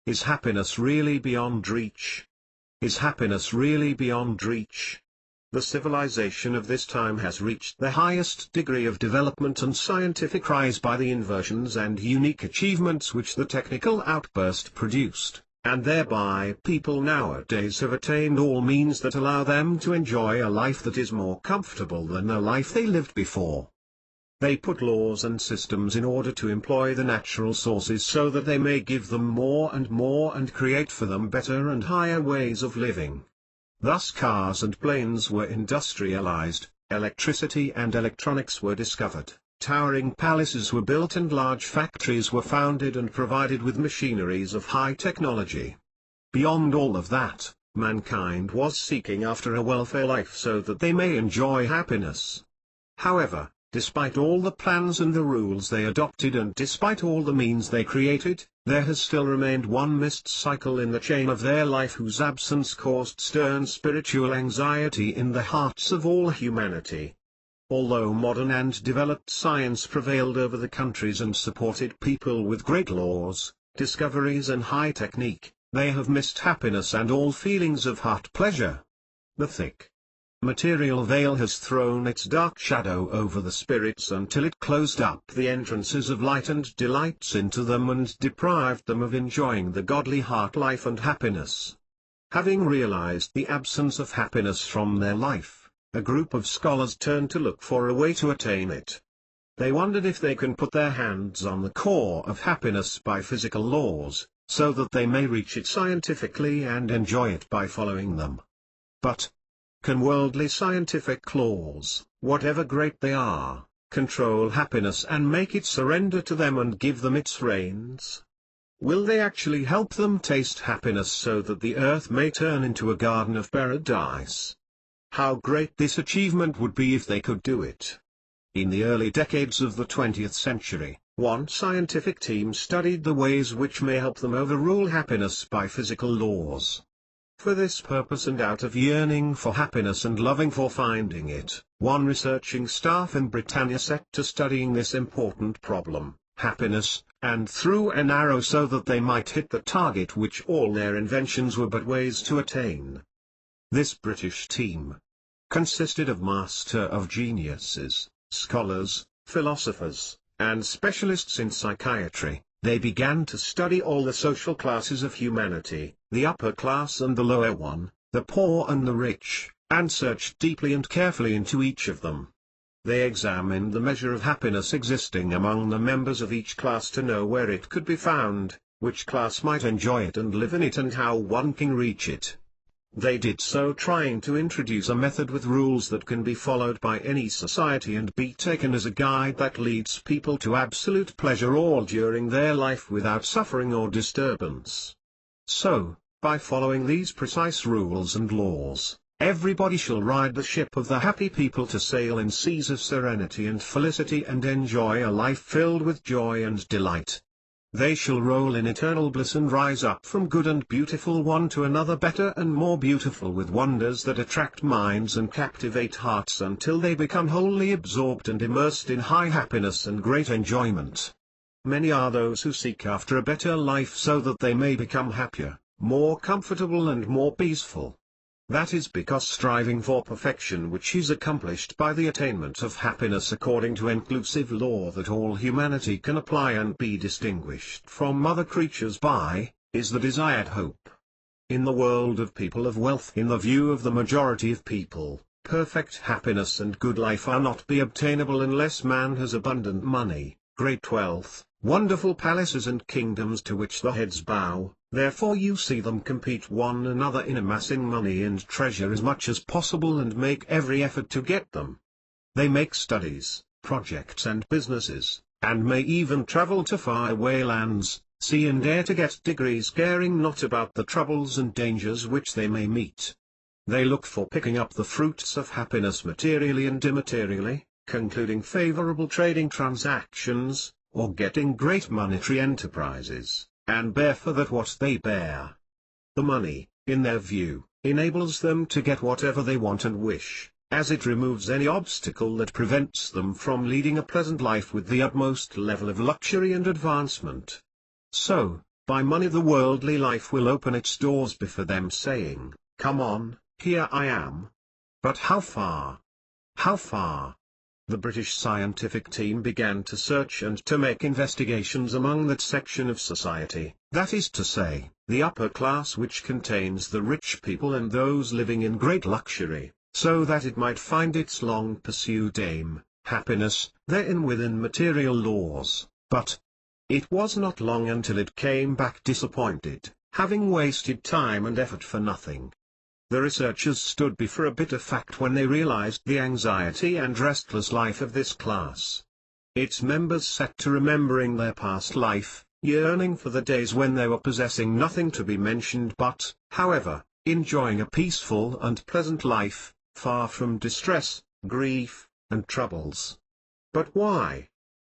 Is happiness really beyond reach? Is happiness really beyond reach? The civilization of this time has reached the highest degree of development and scientific rise by the inversions and unique achievements which the technical outburst produced, and thereby people nowadays have attained all means that allow them to enjoy a life that is more comfortable than the life they lived before. They put laws and systems in order to employ the natural sources so that they may give them more and create for them better and higher ways of living. Thus cars and planes were industrialized, electricity and electronics were discovered, towering palaces were built and large factories were founded and provided with machineries of high technology. Beyond all of that, mankind was seeking after a welfare life so that they may enjoy happiness. However, despite all the plans and the rules they adopted and despite all the means they created, there has still remained one missed cycle in the chain of their life whose absence caused stern spiritual anxiety in the hearts of all humanity. Although modern and developed science prevailed over the countries and supported people with great laws, discoveries and high technique, they have missed happiness and all feelings of heart pleasure. The thick material veil has thrown its dark shadow over the spirits until it closed up the entrances of light and delights into them and deprived them of enjoying the godly heart life and happiness. Having realized the absence of happiness from their life, a group of scholars turned to look for a way to attain it. They wondered if they can put their hands on the core of happiness by physical laws, so that they may reach it scientifically and enjoy it by following them. But can worldly scientific laws, whatever great they are, control happiness and make it surrender to them and give them its reins? Will they actually help them taste happiness so that the earth may turn into a garden of paradise? How great this achievement would be if they could do it. In the early decades of the 20th century, one scientific team studied the ways which may help them overrule happiness by physical laws. For this purpose and out of yearning for happiness and loving for finding it, one researching staff in Britannia set to studying this important problem, happiness, and threw an arrow so that they might hit the target which all their inventions were but ways to attain. This British team consisted of master of geniuses, scholars, philosophers, and specialists in psychiatry. They began to study all the social classes of humanity, the upper class and the lower one, the poor and the rich, and searched deeply and carefully into each of them. They examined the measure of happiness existing among the members of each class to know where it could be found, which class might enjoy it and live in it and how one can reach it. They did so trying to introduce a method with rules that can be followed by any society and be taken as a guide that leads people to absolute pleasure all during their life without suffering or disturbance. So, by following these precise rules and laws, everybody shall ride the ship of the happy people to sail in seas of serenity and felicity and enjoy a life filled with joy and delight. They shall roll in eternal bliss and rise up from good and beautiful one to another better and more beautiful with wonders that attract minds and captivate hearts until they become wholly absorbed and immersed in high happiness and great enjoyment. Many are those who seek after a better life so that they may become happier, more comfortable and more peaceful. That is because striving for perfection which is accomplished by the attainment of happiness according to inclusive law that all humanity can apply and be distinguished from other creatures by, is the desired hope. In the world of people of wealth, in the view of the majority of people, perfect happiness and good life are not be obtainable unless man has abundant money, great wealth, wonderful palaces and kingdoms to which the heads bow. Therefore you see them compete one another in amassing money and treasure as much as possible and make every effort to get them. They make studies, projects and businesses, and may even travel to far-away lands, sea and air to get degrees caring not about the troubles and dangers which they may meet. They look for picking up the fruits of happiness materially and immaterially, concluding favorable trading transactions, or getting great monetary enterprises, and bear for that what they bear. The money, in their view, enables them to get whatever they want and wish, as it removes any obstacle that prevents them from leading a pleasant life with the utmost level of luxury and advancement. So, By money the worldly life will open its doors before them, saying, "Come on, here I am." But how far? How far? The British scientific team began to search and to make investigations among that section of society, that is to say, the upper class, which contains the rich people and those living in great luxury, so that it might find its long-pursued aim, happiness, therein within material laws. But it was not long until it came back disappointed, having wasted time and effort for nothing. The researchers stood before a bitter fact when they realized the anxiety and restless life of this class. Its members set to remembering their past life, yearning for the days when they were possessing nothing to be mentioned but, however, enjoying a peaceful and pleasant life, far from distress, grief, and troubles. But why?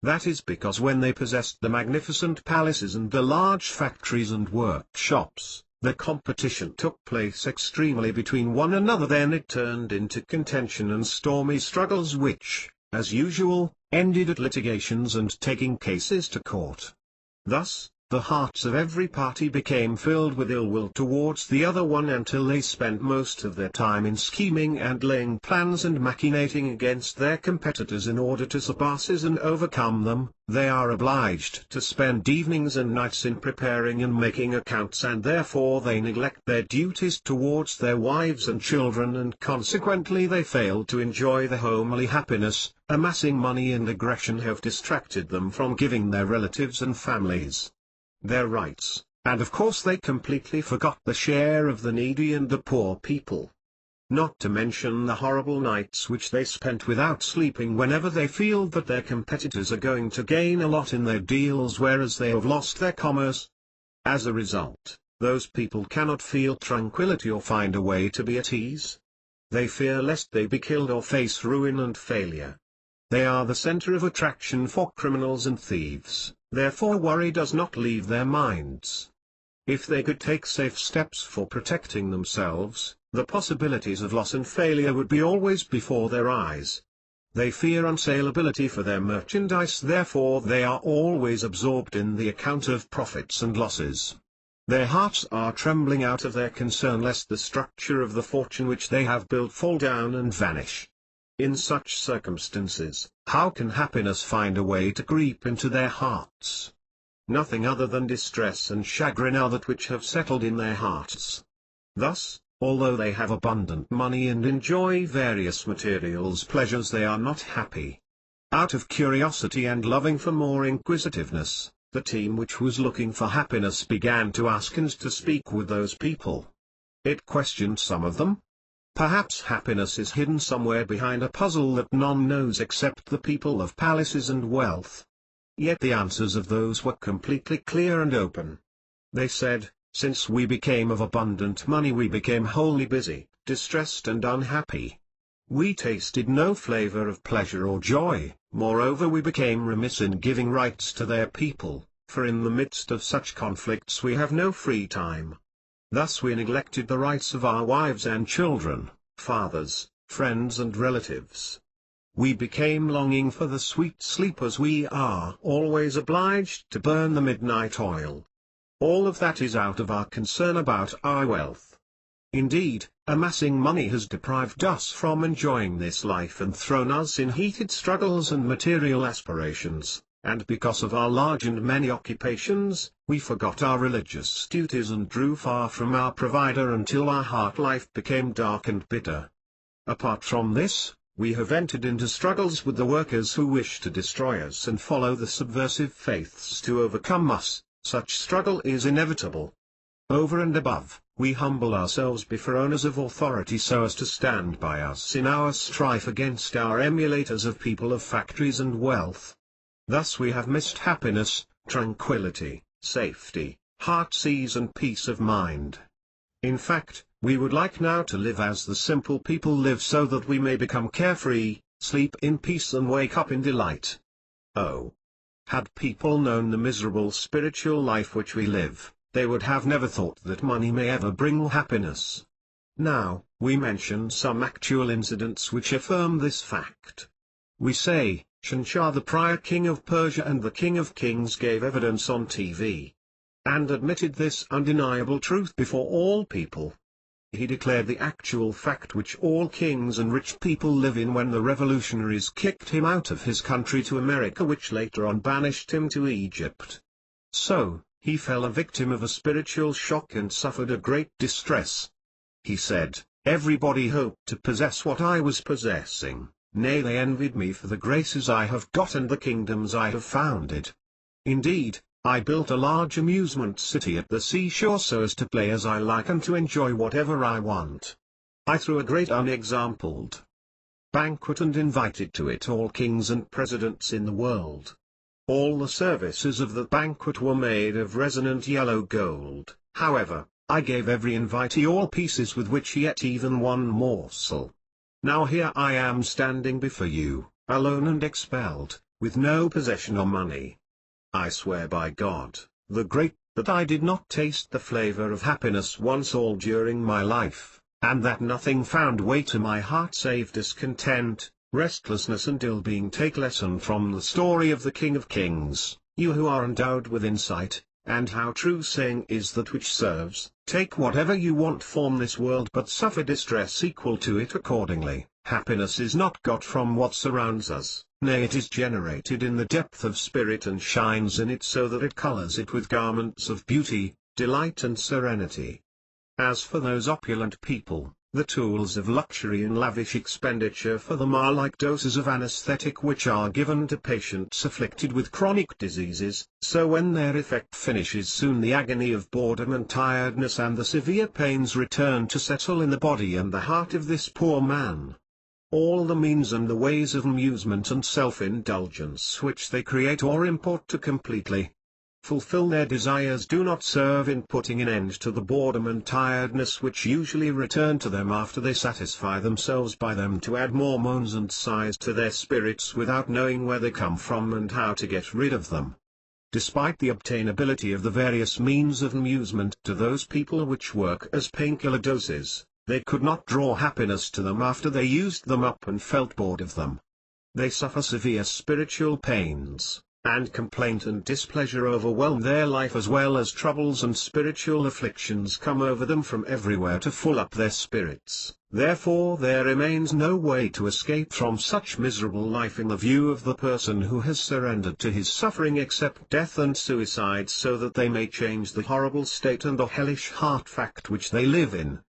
That is because when they possessed the magnificent palaces and the large factories and workshops, the competition took place extremely between one another. Then it turned into contention and stormy struggles which, as usual, ended at litigations and taking cases to court. Thus, the hearts of every party became filled with ill will towards the other one until they spent most of their time in scheming and laying plans and machinating against their competitors in order to surpass and overcome them. They are obliged to spend evenings and nights in preparing and making accounts, and therefore they neglect their duties towards their wives and children, and consequently they fail to enjoy the homely happiness. Amassing money and aggression have distracted them from giving their relatives and families their rights, and of course they completely forgot the share of the needy and the poor people. Not to mention the horrible nights which they spent without sleeping whenever they feel that their competitors are going to gain a lot in their deals, whereas they have lost their commerce. As a result, those people cannot feel tranquility or find a way to be at ease. They fear lest they be killed or face ruin and failure. They are the center of attraction for criminals and thieves, therefore worry does not leave their minds. If they could take safe steps for protecting themselves, the possibilities of loss and failure would be always before their eyes. They fear unsaleability for their merchandise, therefore they are always absorbed in the account of profits and losses. Their hearts are trembling out of their concern lest the structure of the fortune which they have built fall down and vanish. In such circumstances, how can happiness find a way to creep into their hearts? Nothing other than distress and chagrin are that which have settled in their hearts. Thus, although they have abundant money and enjoy various materials pleasures, they are not happy. Out of curiosity and loving for more inquisitiveness, the team which was looking for happiness began to ask and to speak with those people. It questioned some of them. Perhaps happiness is hidden somewhere behind a puzzle that none knows except the people of palaces and wealth. Yet the answers of those were completely clear and open. They said, since we became of abundant money we became wholly busy, distressed and unhappy. We tasted no flavor of pleasure or joy, moreover we became remiss in giving rights to their people, for in the midst of such conflicts we have no free time. Thus we neglected the rights of our wives and children, fathers, friends and relatives. We became longing for the sweet sleep as we are always obliged to burn the midnight oil. All of that is out of our concern about our wealth. Indeed, amassing money has deprived us from enjoying this life and thrown us in heated struggles and material aspirations. And because of our large and many occupations, we forgot our religious duties and drew far from our provider until our heart life became dark and bitter. Apart from this, we have entered into struggles with the workers who wish to destroy us and follow the subversive faiths to overcome us. Such struggle is inevitable. Over and above, we humble ourselves before owners of authority so as to stand by us in our strife against our emulators of people of factories and wealth. Thus we have missed happiness, tranquility, safety, heart's ease and peace of mind. In fact, we would like now to live as the simple people live so that we may become carefree, sleep in peace and wake up in delight. Oh! Had people known the miserable spiritual life which we live, they would have never thought that money may ever bring happiness. Now, we mention some actual incidents which affirm this fact. We say, Shansha the prior king of Persia and the king of kings gave evidence on TV. and admitted this undeniable truth before all people. He declared the actual fact which all kings and rich people live in when the revolutionaries kicked him out of his country to America, which later on banished him to Egypt. So, he fell a victim of a spiritual shock and suffered a great distress. He said, "Everybody hoped to possess what I was possessing, nay, they envied me for the graces I have got and the kingdoms I have founded. Indeed, I built a large amusement city at the seashore so as to play as I like and to enjoy whatever I want. I threw a great unexampled banquet and invited to it all kings and presidents in the world. All the services of the banquet were made of resonant yellow gold. However, I gave every invitee all pieces with which he ate even one morsel. Now here I am standing before you, alone and expelled, with no possession or money. I swear by God, the Great, that I did not taste the flavor of happiness once all during my life, and that nothing found way to my heart save discontent, restlessness and ill-being. Take lesson from the story of the King of Kings, you who are endowed with insight, and how true saying is that which serves. Take whatever you want from this world but suffer distress equal to it accordingly. Happiness is not got from what surrounds us, nay, it is generated in the depth of spirit and shines in it so that it colors it with garments of beauty, delight and serenity. As for those opulent people, the tools of luxury and lavish expenditure for them are like doses of anesthetic which are given to patients afflicted with chronic diseases, so when their effect finishes soon the agony of boredom and tiredness and the severe pains return to settle in the body and the heart of this poor man. All the means and the ways of amusement and self-indulgence which they create or import to completely fulfill their desires do not serve in putting an end to the boredom and tiredness which usually return to them after they satisfy themselves by them, to add more moans and sighs to their spirits without knowing where they come from and how to get rid of them. Despite the obtainability of the various means of amusement to those people which work as painkiller doses, they could not draw happiness to them after they used them up and felt bored of them. They suffer severe spiritual pains, and complaint and displeasure overwhelm their life, as well as troubles and spiritual afflictions come over them from everywhere to fill up their spirits. Therefore there remains no way to escape from such miserable life in the view of the person who has surrendered to his suffering except death and suicide, so that they may change the horrible state and the hellish heart fact which they live in.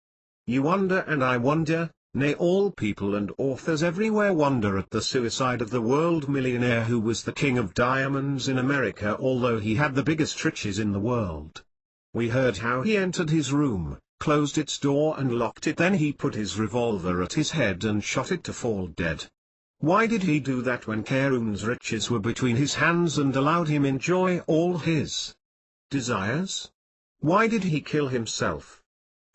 You wonder and I wonder, nay, all people and authors everywhere wonder at the suicide of the world millionaire who was the king of diamonds in America, although he had the biggest riches in the world. We heard how he entered his room, closed its door and locked it, then he put his revolver at his head and shot it to fall dead. Why did he do that when Karun's riches were between his hands and allowed him enjoy all his desires? Why did he kill himself?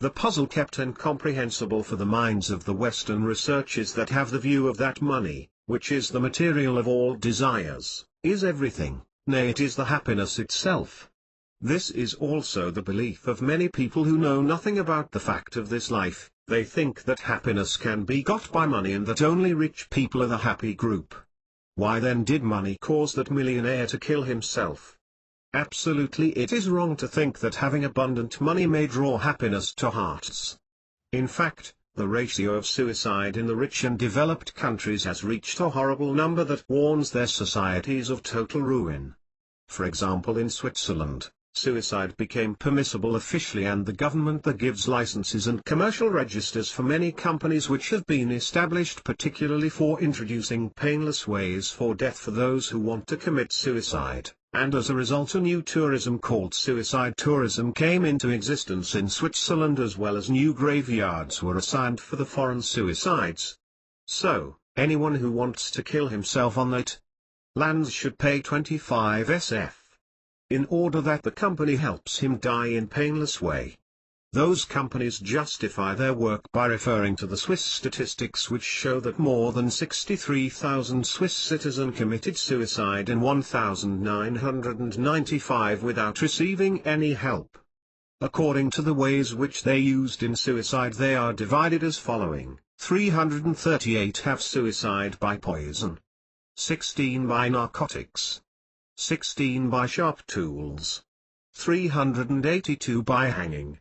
The puzzle kept incomprehensible for the minds of the Western researchers that have the view of that money, which is the material of all desires, is everything, nay, it is the happiness itself. This is also the belief of many people who know nothing about the fact of this life. They think that happiness can be got by money and that only rich people are the happy group. Why then did money cause that millionaire to kill himself? Absolutely, it is wrong to think that having abundant money may draw happiness to hearts. In fact, the ratio of suicide in the rich and developed countries has reached a horrible number that warns their societies of total ruin. For example, in Switzerland, suicide became permissible officially, and the government that gives licenses and commercial registers for many companies which have been established particularly for introducing painless ways for death for those who want to commit suicide. And as a result a new tourism called suicide tourism came into existence in Switzerland, as well as new graveyards were assigned for the foreign suicides. So, anyone who wants to kill himself on that lands should pay 25 SF. In order that the company helps him die in painless way. Those companies justify their work by referring to the Swiss statistics, which show that more than 63,000 Swiss citizens committed suicide in 1995 without receiving any help. According to the ways which they used in suicide, they are divided as following: 338 have suicide by poison, 16 by narcotics, 16 by sharp tools, 382 by hanging,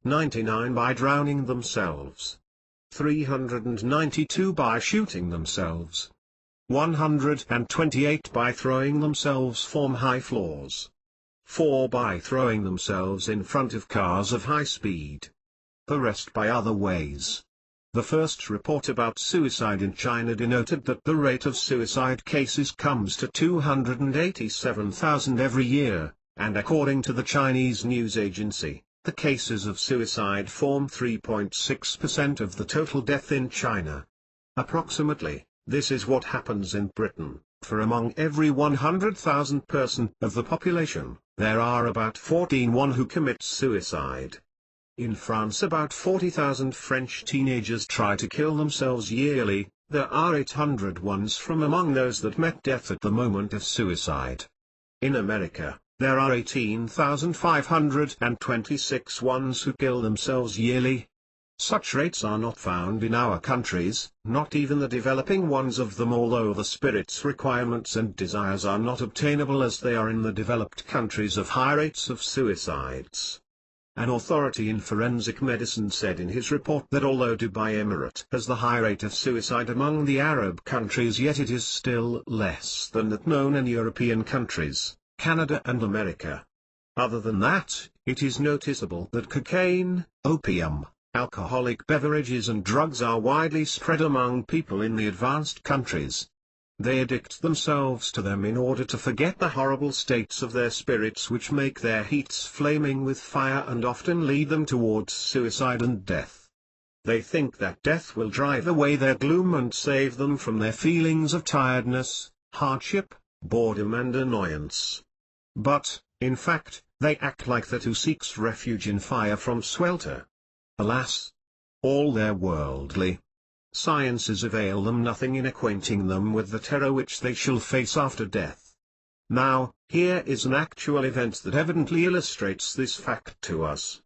99 by drowning themselves, 392 by shooting themselves, 128 by throwing themselves from high floors, 4 by throwing themselves in front of cars of high speed. The rest by other ways. The first report about suicide in China denoted that the rate of suicide cases comes to 287,000 every year, and according to the Chinese news agency, the cases of suicide form 3.6% of the total death in China. Approximately, this is what happens in Britain, for among every 100,000 person of the population, there are about 14 who commit suicide. In France about 40,000 French teenagers try to kill themselves yearly. There are 800 ones from among those that met death at the moment of suicide. In America, there are 18,526 ones who kill themselves yearly. Such rates are not found in our countries, not even the developing ones of them, although the spirit's requirements and desires are not obtainable as they are in the developed countries of high rates of suicides. An authority in forensic medicine said in his report that although Dubai Emirate has the high rate of suicide among the Arab countries, yet it is still less than that known in European countries, Canada and America. Other than that, it is noticeable that cocaine, opium, alcoholic beverages and drugs are widely spread among people in the advanced countries. They addict themselves to them in order to forget the horrible states of their spirits, which make their heats flaming with fire and often lead them towards suicide and death. They think that death will drive away their gloom and save them from their feelings of tiredness, hardship, boredom and annoyance. But, in fact, they act like that who seeks refuge in fire from swelter. Alas! All their worldly sciences avail them nothing in acquainting them with the terror which they shall face after death. Now, here is an actual event that evidently illustrates this fact to us.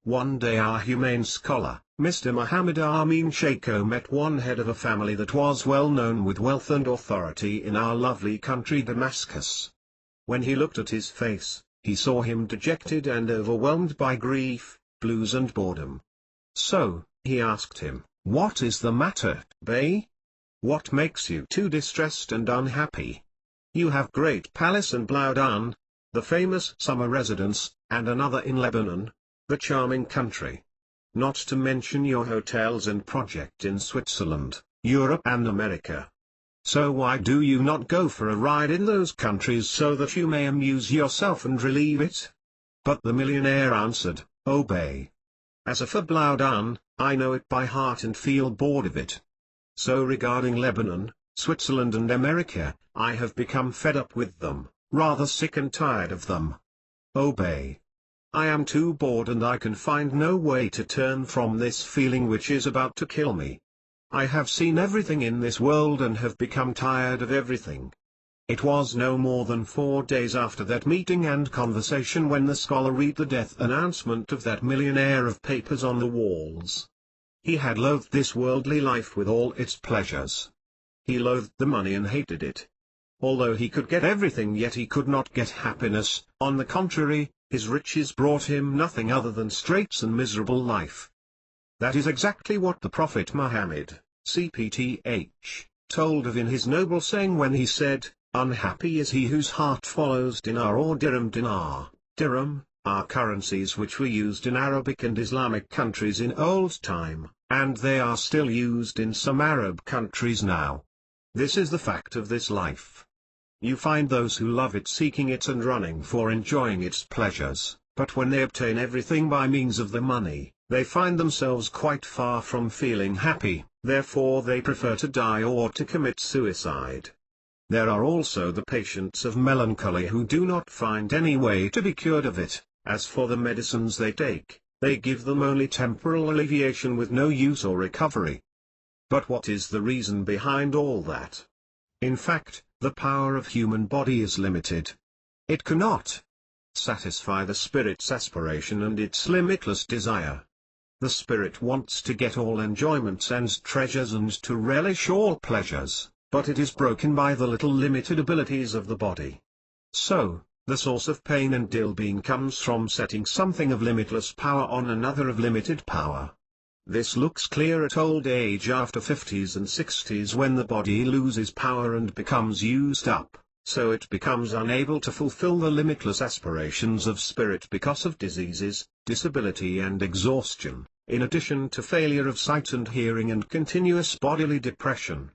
One day our humane scholar, Mr. Muhammad Amin Sheikho, met one head of a family that was well known with wealth and authority in our lovely country Damascus. When he looked at his face, he saw him dejected and overwhelmed by grief, blues and boredom. So, he asked him, "What is the matter, Bey? What makes you too distressed and unhappy? You have great palace in Blaudan, the famous summer residence, and another in Lebanon, the charming country. Not to mention your hotels and project in Switzerland, Europe and America. So why do you not go for a ride in those countries so that you may amuse yourself and relieve it?" But the millionaire answered, "O Bey, as for Blaudan, I know it by heart and feel bored of it. So regarding Lebanon, Switzerland and America, I have become fed up with them, rather sick and tired of them. O Bey, I am too bored and I can find no way to turn from this feeling which is about to kill me. I have seen everything in this world and have become tired of everything." It was no more than 4 days after that meeting and conversation when the scholar read the death announcement of that millionaire of papers on the walls. He had loathed this worldly life with all its pleasures. He loathed the money and hated it. Although he could get everything, yet he could not get happiness. On the contrary, his riches brought him nothing other than straits and miserable life. That is exactly what the Prophet Muhammad, CPTH, told of in his noble saying when he said, "Unhappy is he whose heart follows dinar or dirham." Dirham are currencies which were used in Arabic and Islamic countries in old time, and they are still used in some Arab countries now. This is the fact of this life. You find those who love it seeking it and running for enjoying its pleasures, but when they obtain everything by means of the money, they find themselves quite far from feeling happy, therefore they prefer to die or to commit suicide. There are also the patients of melancholy who do not find any way to be cured of it. As for the medicines they take, they give them only temporal alleviation with no use or recovery. But what is the reason behind all that? In fact, the power of human body is limited. It cannot satisfy the spirit's aspiration and its limitless desire. The spirit wants to get all enjoyments and treasures and to relish all pleasures, but it is broken by the little limited abilities of the body. So, The source of pain and ill-being comes from setting something of limitless power on another of limited power. This looks clear at old age after 50s and 60s when the body loses power and becomes used up, so it becomes unable to fulfill the limitless aspirations of spirit because of diseases, disability and exhaustion, in addition to failure of sight and hearing and continuous bodily depression.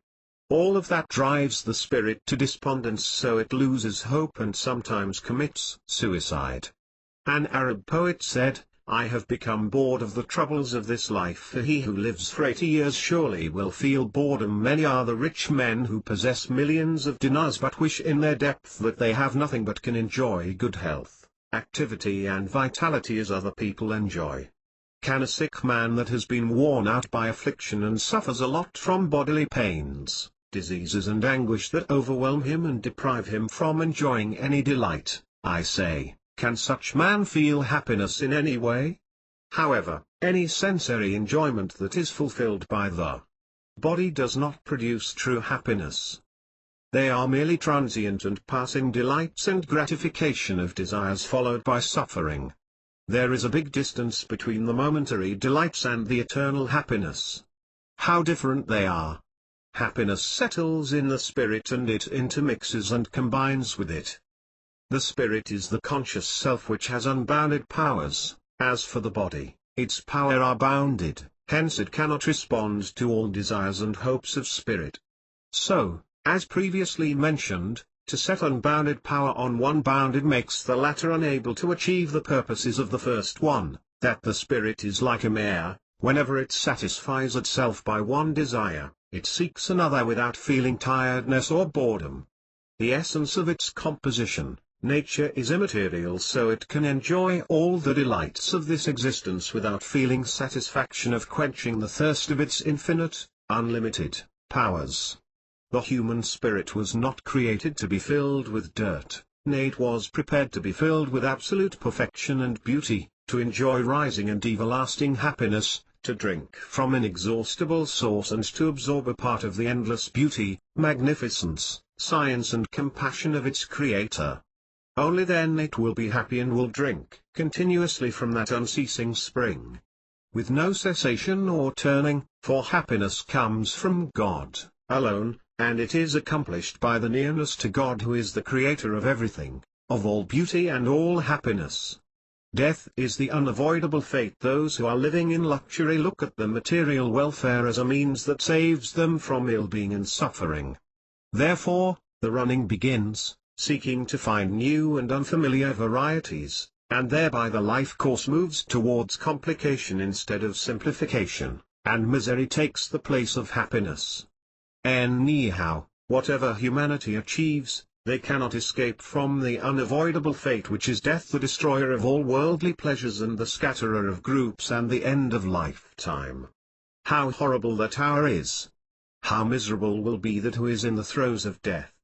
All of that drives the spirit to despondence, so it loses hope and sometimes commits suicide. An Arab poet said, "I have become bored of the troubles of this life, for he who lives for 80 years surely will feel boredom. Many are the rich men who possess millions of dinars but wish in their depth that they have nothing but can enjoy good health, activity and vitality as other people enjoy. Can a sick man that has been worn out by affliction and suffers a lot from bodily pains, diseases and anguish that overwhelm him and deprive him from enjoying any delight, I say, can such man feel happiness in any way? However, any sensory enjoyment that is fulfilled by the body does not produce true happiness. They are merely transient and passing delights and gratification of desires followed by suffering. There is a big distance between the momentary delights and the eternal happiness. How different they are! Happiness settles in the spirit and it intermixes and combines with it. The spirit is the conscious self which has unbounded powers. As for the body, its power are bounded, hence it cannot respond to all desires and hopes of spirit. So, as previously mentioned, to set unbounded power on one bounded makes the latter unable to achieve the purposes of the first one, that the spirit is like a mare, whenever it satisfies itself by one desire, it seeks another without feeling tiredness or boredom. The essence of its composition, nature, is immaterial, so it can enjoy all the delights of this existence without feeling satisfaction of quenching the thirst of its infinite, unlimited powers. The human spirit was not created to be filled with dirt, nay, it was prepared to be filled with absolute perfection and beauty, to enjoy rising and everlasting happiness, to drink from an inexhaustible source and to absorb a part of the endless beauty, magnificence, science and compassion of its Creator. Only then it will be happy and will drink continuously from that unceasing spring, with no cessation or turning, for happiness comes from God alone, and it is accomplished by the nearness to God who is the Creator of everything, of all beauty and all happiness. Death is the unavoidable fate. Those who are living in luxury look at the material welfare as a means that saves them from ill-being and suffering. Therefore, the running begins, seeking to find new and unfamiliar varieties, and thereby the life course moves towards complication instead of simplification, and misery takes the place of happiness. Anyhow, whatever humanity achieves, they cannot escape from the unavoidable fate which is death, the destroyer of all worldly pleasures and the scatterer of groups and the end of lifetime. How horrible that hour is! How miserable will be that who is in the throes of death!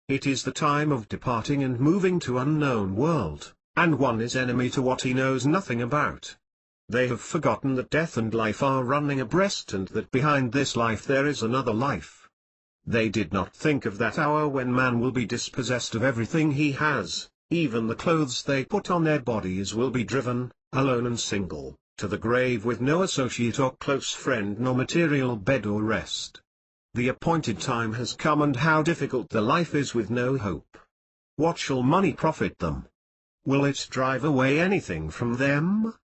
It is the time of departing and moving to unknown world, and one is enemy to what he knows nothing about. They have forgotten that death and life are running abreast and that behind this life there is another life. They did not think of that hour when man will be dispossessed of everything he has, even the clothes they put on their bodies will be driven, alone and single, to the grave with no associate or close friend nor material bed or rest. The appointed time has come, and how difficult the life is with no hope. What shall money profit them? Will it drive away anything from them?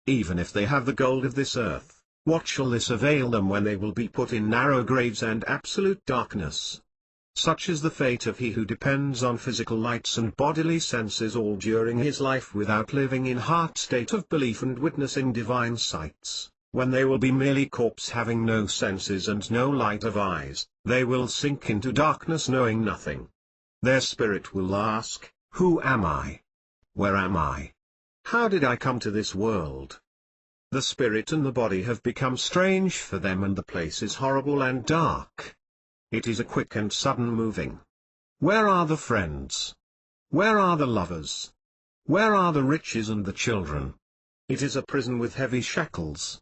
Even if they have the gold of this earth, what shall this avail them when they will be put in narrow graves and absolute darkness? Such is the fate of he who depends on physical lights and bodily senses all during his life without living in heart state of belief and witnessing divine sights. When they will be merely corpse having no senses and no light of eyes, they will sink into darkness knowing nothing. Their spirit will ask, "Who am I? Where am I? How did I come to this world?" The spirit and the body have become strange for them, and the place is horrible and dark. It is a quick and sudden moving. Where are the friends? Where are the lovers? Where are the riches and the children? It is a prison with heavy shackles.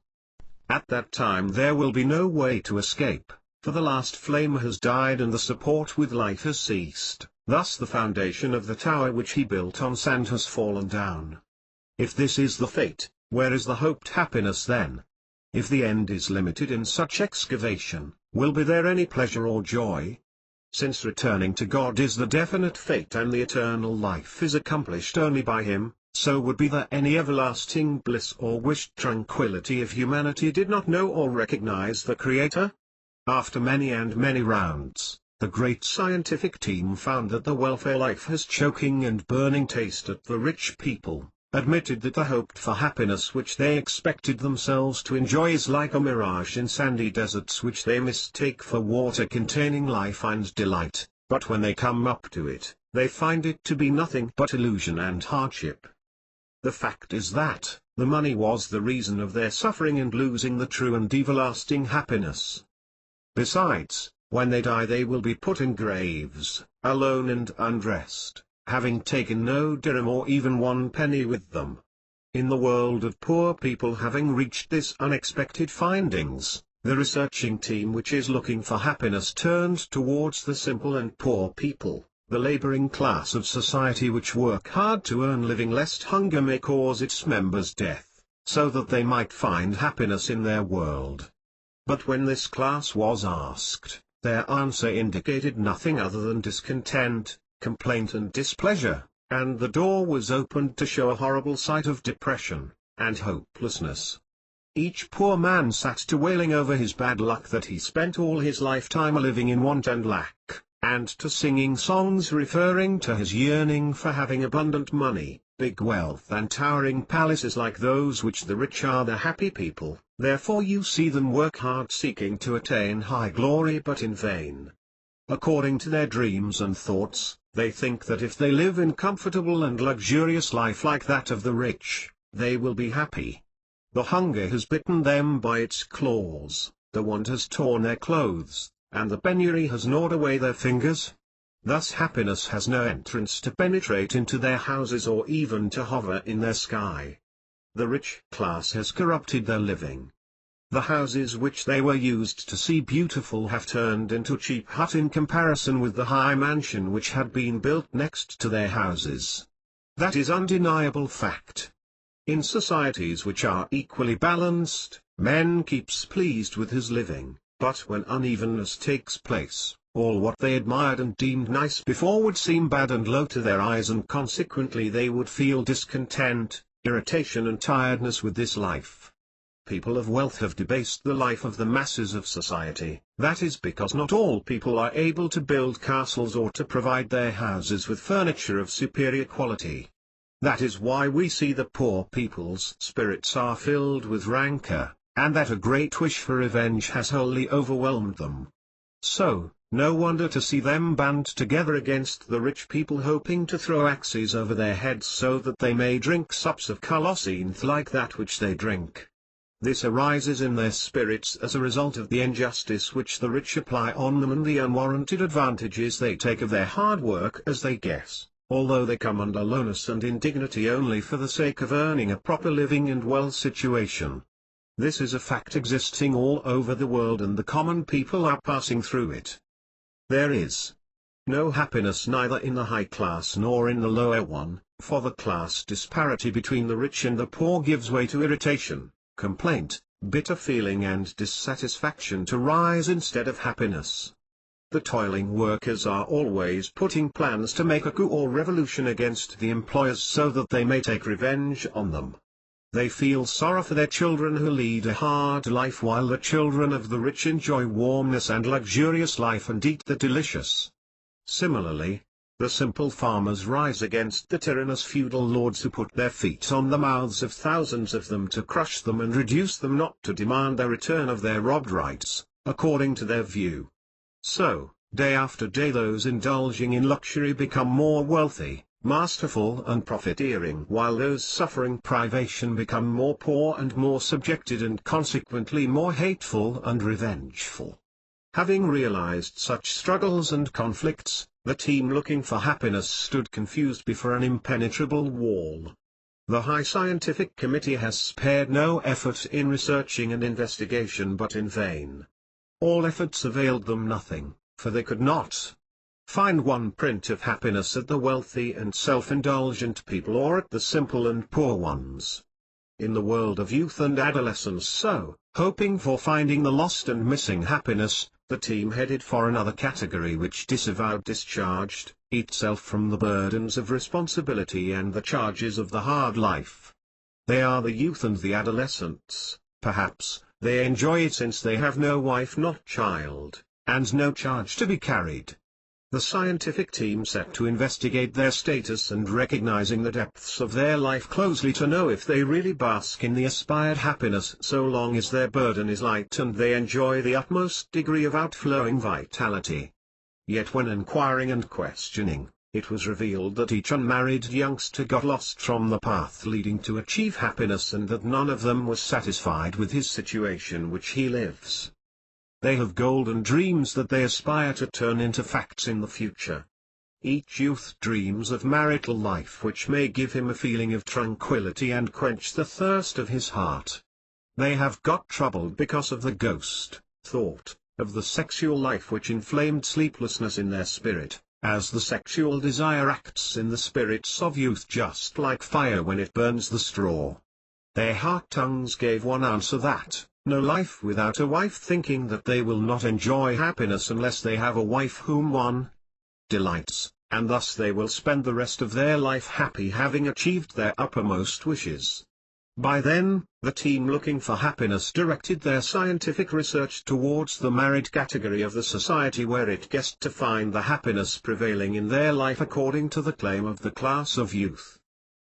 At that time there will be no way to escape, for the last flame has died and the support with life has ceased. Thus the foundation of the tower which he built on sand has fallen down. If this is the fate, where is the hoped happiness then? If the end is limited in such excavation, will be there any pleasure or joy? Since returning to God is the definite fate and the eternal life is accomplished only by Him, so would be there any everlasting bliss or wished tranquility if humanity did not know or recognize the Creator? After many and many rounds, the great scientific team found that the welfare life has choking and burning taste at the rich people, admitted that the hoped-for happiness which they expected themselves to enjoy is like a mirage in sandy deserts which they mistake for water containing life and delight, but when they come up to it, they find it to be nothing but illusion and hardship. The fact is that, the money was the reason of their suffering and losing the true and everlasting happiness. Besides, when they die they will be put in graves, alone and undressed, having taken no dirham or even 1 penny with them. In the world of poor people, having reached this unexpected findings, the researching team which is looking for happiness turned towards the simple and poor people, the laboring class of society which work hard to earn living lest hunger may cause its members death, so that they might find happiness in their world. But when this class was asked, their answer indicated nothing other than discontent, complaint and displeasure, and the door was opened to show a horrible sight of depression and hopelessness. Each poor man sat to wailing over his bad luck that he spent all his lifetime living in want and lack, and to singing songs referring to his yearning for having abundant money, big wealth and towering palaces like those which the rich are the happy people. Therefore you see them work hard seeking to attain high glory but in vain. According to their dreams and thoughts, they think that if they live in comfortable and luxurious life like that of the rich, they will be happy. The hunger has bitten them by its claws, the want has torn their clothes, and the penury has gnawed away their fingers. Thus happiness has no entrance to penetrate into their houses or even to hover in their sky. The rich class has corrupted their living. The houses which they were used to see beautiful have turned into cheap hut in comparison with the high mansion which had been built next to their houses. That is undeniable fact. In societies which are equally balanced, man keeps pleased with his living, but when unevenness takes place, all what they admired and deemed nice before would seem bad and low to their eyes, and consequently they would feel discontent, irritation and tiredness with this life. People of wealth have debased the life of the masses of society. That is because not all people are able to build castles or to provide their houses with furniture of superior quality. That is why we see the poor people's spirits are filled with rancor, and that a great wish for revenge has wholly overwhelmed them. So, no wonder to see them band together against the rich people, hoping to throw axes over their heads so that they may drink sups of Colossenes like that which they drink. This arises in their spirits as a result of the injustice which the rich apply on them and the unwarranted advantages they take of their hard work, as they guess, although they come under lowness and indignity only for the sake of earning a proper living and well situation. This is a fact existing all over the world, and the common people are passing through it. There is no happiness neither in the high class nor in the lower one, for the class disparity between the rich and the poor gives way to irritation, complaint, bitter feeling and dissatisfaction to rise instead of happiness. The toiling workers are always putting plans to make a coup or revolution against the employers so that they may take revenge on them. They feel sorrow for their children who lead a hard life while the children of the rich enjoy warmness and luxurious life and eat the delicious. Similarly, the simple farmers rise against the tyrannous feudal lords who put their feet on the mouths of thousands of them to crush them and reduce them not to demand a return of their robbed rights, according to their view. So, day after day those indulging in luxury become more wealthy, masterful and profiteering, while those suffering privation become more poor and more subjected and consequently more hateful and revengeful. Having realized such struggles and conflicts, the team looking for happiness stood confused before an impenetrable wall. The High Scientific Committee has spared no effort in researching and investigation, but in vain. All efforts availed them nothing, for they could not find one print of happiness at the wealthy and self-indulgent people or at the simple and poor ones. In the world of youth and adolescence, so, hoping for finding the lost and missing happiness, the team headed for another category which disavowed discharged itself from the burdens of responsibility and the charges of the hard life. They are the youth and the adolescents. Perhaps they enjoy it since they have no wife not child, and no charge to be carried. The scientific team set to investigate their status and recognizing the depths of their life closely to know if they really bask in the aspired happiness so long as their burden is light and they enjoy the utmost degree of outflowing vitality. Yet when inquiring and questioning, it was revealed that each unmarried youngster got lost from the path leading to achieve happiness and that none of them was satisfied with his situation which he lives. They have golden dreams that they aspire to turn into facts in the future. Each youth dreams of marital life which may give him a feeling of tranquility and quench the thirst of his heart. They have got troubled because of the ghost, thought, of the sexual life which inflamed sleeplessness in their spirit, as the sexual desire acts in the spirits of youth just like fire when it burns the straw. Their heart tongues gave one answer that, no life without a wife, thinking that they will not enjoy happiness unless they have a wife whom one delights, and thus they will spend the rest of their life happy having achieved their uppermost wishes. By then, the team looking for happiness directed their scientific research towards the married category of the society where it guessed to find the happiness prevailing in their life according to the claim of the class of youth.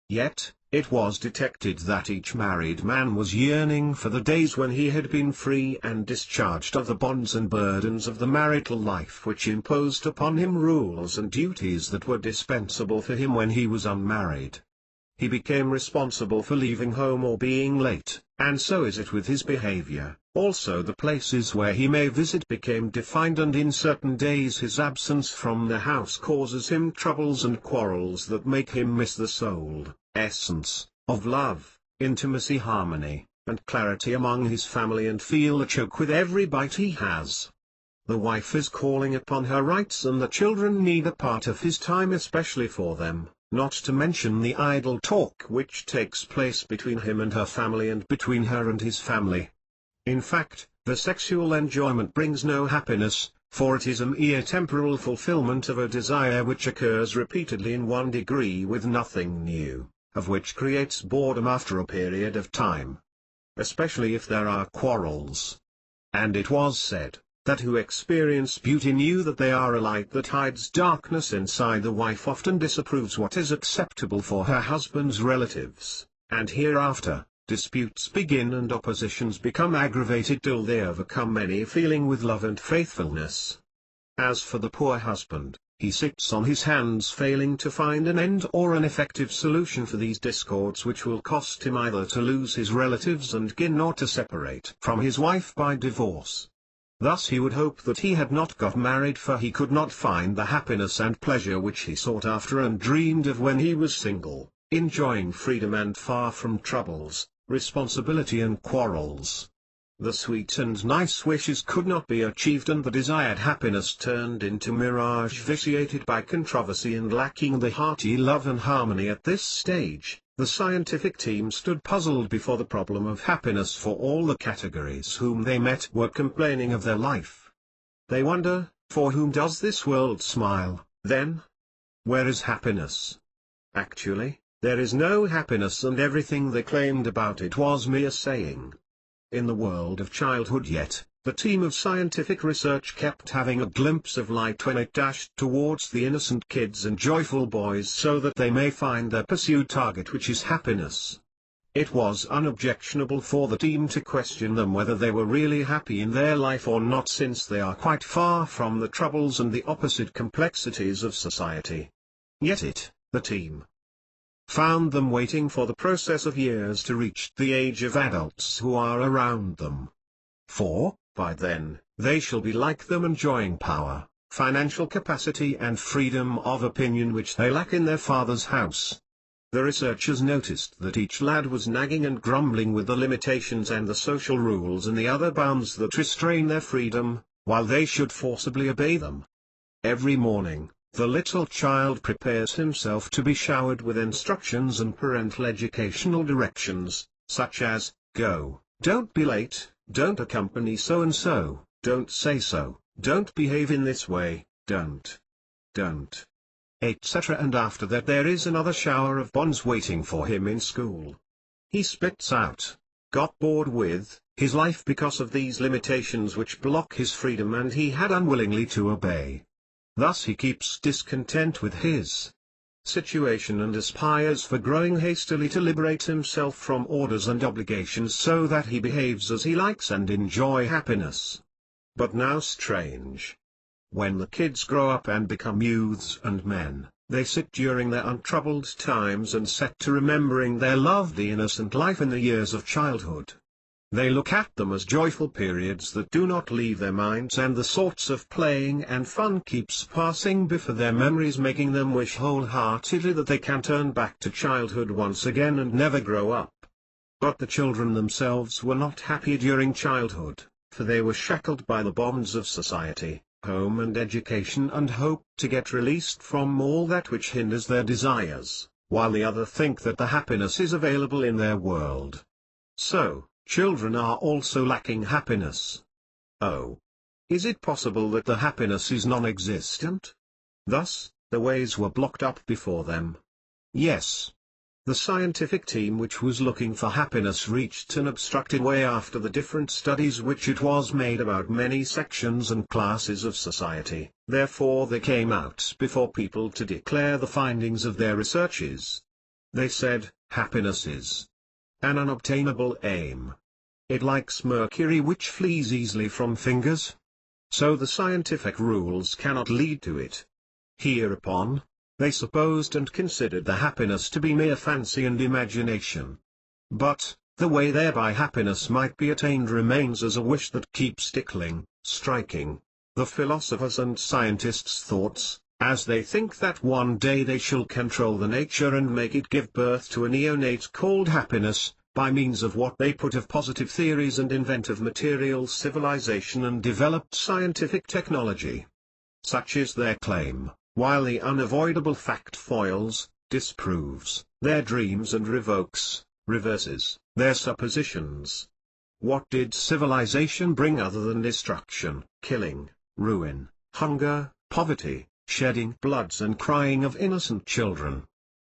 Yet, it was detected that each married man was yearning for the days when he had been free and discharged of the bonds and burdens of the marital life which imposed upon him rules and duties that were dispensable for him when he was unmarried. He became responsible for leaving home or being late, and so is it with his behavior. Also the places where he may visit became defined, and in certain days his absence from the house causes him troubles and quarrels that make him miss the soul, essence, of love, intimacy, harmony, and clarity among his family and feel a choke with every bite he has. The wife is calling upon her rights and the children need a part of his time especially for them, not to mention the idle talk which takes place between him and her family and between her and his family. In fact, the sexual enjoyment brings no happiness, for it is a mere temporal fulfillment of a desire which occurs repeatedly in one degree with nothing new, of which creates boredom after a period of time. Especially if there are quarrels. And it was said, that who experience beauty knew that they are a light that hides darkness inside. The wife often disapproves what is acceptable for her husband's relatives, and hereafter, disputes begin and oppositions become aggravated till they overcome any feeling with love and faithfulness. As for the poor husband, he sits on his hands failing to find an end or an effective solution for these discords which will cost him either to lose his relatives and kin or to separate from his wife by divorce. Thus he would hope that he had not got married, for he could not find the happiness and pleasure which he sought after and dreamed of when he was single, enjoying freedom and far from troubles, responsibility and quarrels. The sweet and nice wishes could not be achieved and the desired happiness turned into mirage vitiated by controversy and lacking the hearty love and harmony. At this stage, the scientific team stood puzzled before the problem of happiness, for all the categories whom they met were complaining of their life. They wonder, for whom does this world smile, then? Where is happiness? Actually, there is no happiness, and everything they claimed about it was mere saying. In the world of childhood yet, the team of scientific research kept having a glimpse of light when it dashed towards the innocent kids and joyful boys so that they may find their pursued target, which is happiness. It was unobjectionable for the team to question them whether they were really happy in their life or not, since they are quite far from the troubles and the opposite complexities of society. Yet the team, found them waiting for the process of years to reach the age of adults who are around them. For, by then, they shall be like them, enjoying power, financial capacity and freedom of opinion which they lack in their father's house. The researchers noticed that each lad was nagging and grumbling with the limitations and the social rules and the other bounds that restrain their freedom, while they should forcibly obey them. Every morning, the little child prepares himself to be showered with instructions and parental educational directions, such as, go, don't be late, don't accompany so-and-so, don't say so, don't behave in this way, don't, etc. And after that there is another shower of bonds waiting for him in school. He spits out, got bored with, his life because of these limitations which block his freedom and he had unwillingly to obey. Thus he keeps discontent with his situation and aspires for growing hastily to liberate himself from orders and obligations so that he behaves as he likes and enjoy happiness. But now strange. When the kids grow up and become youths and men, they sit during their untroubled times and set to remembering their lovely innocent life in the years of childhood. They look at them as joyful periods that do not leave their minds, and the sorts of playing and fun keeps passing before their memories, making them wish wholeheartedly that they can turn back to childhood once again and never grow up. But the children themselves were not happy during childhood, for they were shackled by the bonds of society, home and education, and hope to get released from all that which hinders their desires, while the other think that the happiness is available in their world. So, children are also lacking happiness. Oh! Is it possible that the happiness is non-existent? Thus, the ways were blocked up before them. Yes. The scientific team which was looking for happiness reached an obstructed way after the different studies which it was made about many sections and classes of society. Therefore they came out before people to declare the findings of their researches. They said, happiness is an unobtainable aim. It likes mercury which flees easily from fingers. So the scientific rules cannot lead to it. Hereupon, they supposed and considered the happiness to be mere fancy and imagination. But, the way thereby happiness might be attained remains as a wish that keeps tickling, striking the philosophers' and scientists' thoughts, as they think that one day they shall control the nature and make it give birth to a neonate called happiness, by means of what they put of positive theories and inventive material civilization and developed scientific technology. Such is their claim, while the unavoidable fact foils, disproves, their dreams and reverses, their suppositions. What did civilization bring other than destruction, killing, ruin, hunger, poverty, shedding bloods and crying of innocent children?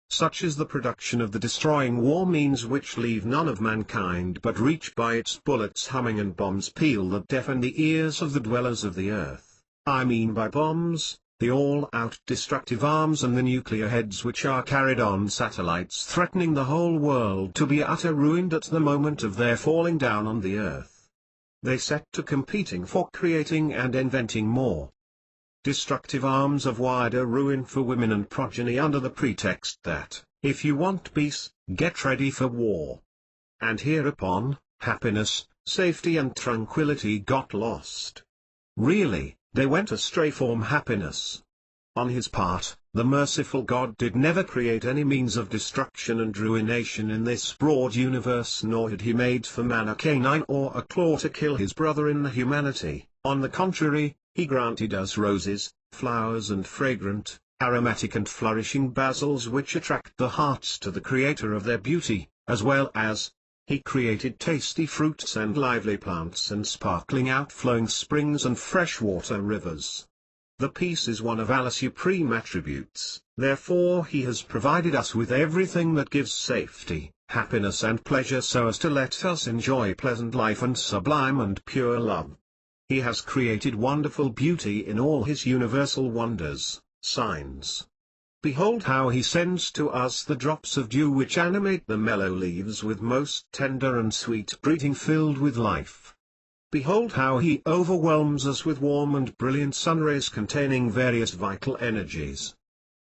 Such is the production of the destroying war means which leave none of mankind but reach by its bullets humming and bombs peal that deafen the ears of the dwellers of the earth. I mean by bombs, the all-out destructive arms and the nuclear heads which are carried on satellites threatening the whole world to be utter ruined at the moment of their falling down on the earth. They set to competing for creating and inventing more destructive arms of wider ruin for women and progeny under the pretext that, if you want peace, get ready for war. And hereupon, happiness, safety and tranquility got lost. Really, they went astray from happiness. On his part, the merciful God did never create any means of destruction and ruination in this broad universe, nor had he made for man a canine or a claw to kill his brother in the humanity. On the contrary, he granted us roses, flowers and fragrant, aromatic and flourishing basils which attract the hearts to the creator of their beauty, as well as, he created tasty fruits and lively plants and sparkling outflowing springs and freshwater rivers. The peace is one of Allah's supreme attributes, therefore he has provided us with everything that gives safety, happiness and pleasure so as to let us enjoy pleasant life and sublime and pure love. He has created wonderful beauty in all his universal wonders, signs. Behold how he sends to us the drops of dew which animate the mellow leaves with most tender and sweet breathing filled with life. Behold how he overwhelms us with warm and brilliant sunrays containing various vital energies.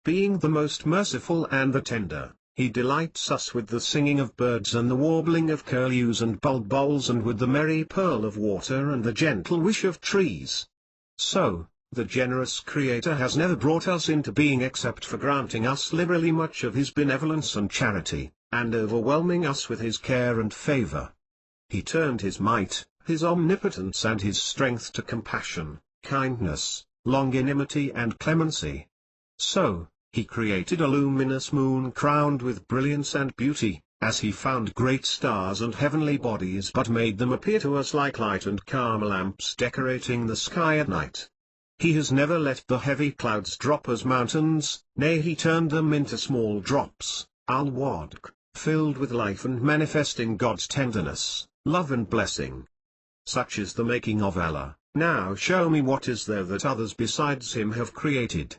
Being the most merciful and the tender, he delights us with the singing of birds and the warbling of curlews and bulbuls and with the merry purl of water and the gentle wish of trees. So, the generous Creator has never brought us into being except for granting us liberally much of his benevolence and charity, and overwhelming us with his care and favor. He turned his might, his omnipotence and his strength to compassion, kindness, longanimity and clemency. So, he created a luminous moon crowned with brilliance and beauty, as he found great stars and heavenly bodies but made them appear to us like light and calm lamps decorating the sky at night. He has never let the heavy clouds drop as mountains, nay he turned them into small drops, al-Wadq, filled with life and manifesting God's tenderness, love and blessing. Such is the making of Allah. Now show me what is there that others besides him have created.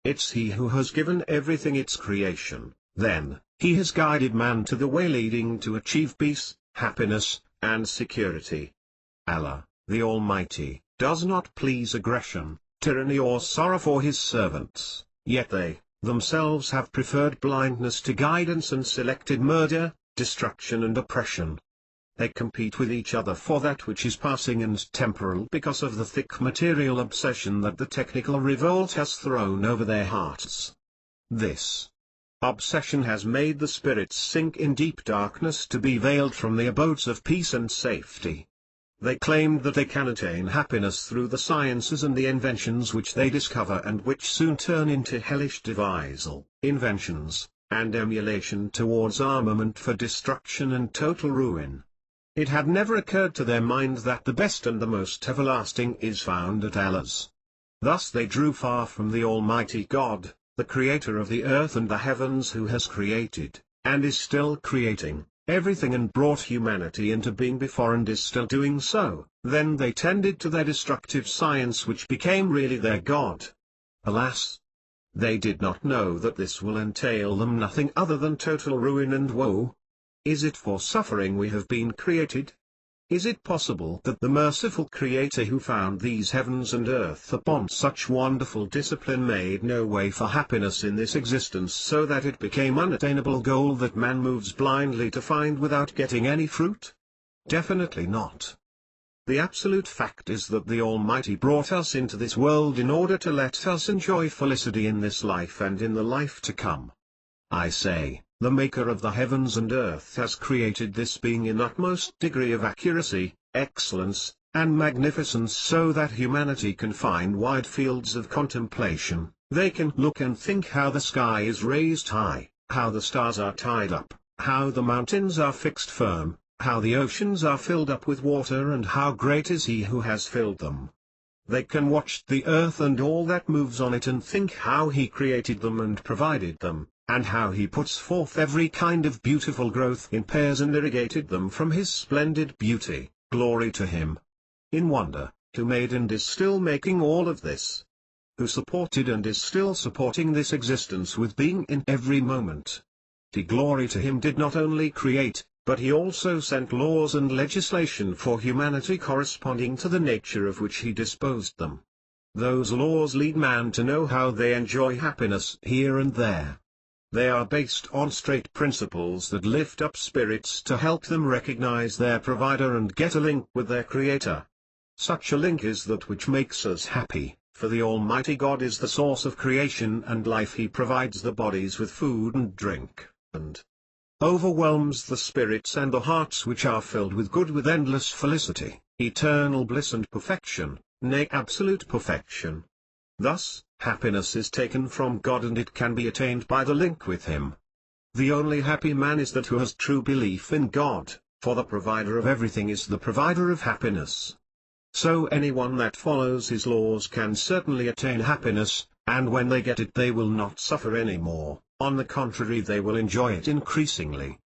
It's he who has given everything its creation, then, he has guided man to the way leading to achieve peace, happiness, and security. Allah, the Almighty, does not please aggression, tyranny or sorrow for his servants, yet they, themselves have preferred blindness to guidance and selected murder, destruction and oppression. They compete with each other for that which is passing and temporal because of the thick material obsession that the technical revolt has thrown over their hearts. This obsession has made the spirits sink in deep darkness to be veiled from the abodes of peace and safety. They claimed that they can attain happiness through the sciences and the inventions which they discover and which soon turn into hellish devisal, inventions, and emulation towards armament for destruction and total ruin. It had never occurred to their mind that the best and the most everlasting is found at Allah's. Thus they drew far from the Almighty God, the Creator of the earth and the heavens, who has created, and is still creating, everything and brought humanity into being before and is still doing so. Then they tended to their destructive science which became really their God. Alas! They did not know that this will entail them nothing other than total ruin and woe. Is it for suffering we have been created? Is it possible that the merciful Creator who found these heavens and earth upon such wonderful discipline made no way for happiness in this existence, so that it became an unattainable goal that man moves blindly to find without getting any fruit? Definitely not. The absolute fact is that the Almighty brought us into this world in order to let us enjoy felicity in this life and in the life to come. I say, the Maker of the heavens and earth has created this being in utmost degree of accuracy, excellence, and magnificence so that humanity can find wide fields of contemplation. They can look and think how the sky is raised high, how the stars are tied up, how the mountains are fixed firm, how the oceans are filled up with water, and how great is he who has filled them. They can watch the earth and all that moves on it and think how he created them and provided them, and how he puts forth every kind of beautiful growth in pairs and irrigated them from his splendid beauty. Glory to him! In wonder, who made and is still making all of this. Who supported and is still supporting this existence with being in every moment. The glory to him did not only create, but he also sent laws and legislation for humanity corresponding to the nature of which he disposed them. Those laws lead man to know how they enjoy happiness here and there. They are based on straight principles that lift up spirits to help them recognize their provider and get a link with their Creator. Such a link is that which makes us happy, for the Almighty God is the source of creation and life. He provides the bodies with food and drink, and overwhelms the spirits and the hearts which are filled with good with endless felicity, eternal bliss and perfection, nay absolute perfection. Thus, happiness is taken from God and it can be attained by the link with Him. The only happy man is that who has true belief in God, for the provider of everything is the provider of happiness. So anyone that follows His laws can certainly attain happiness, and when they get it they will not suffer any more, on the contrary they will enjoy it increasingly.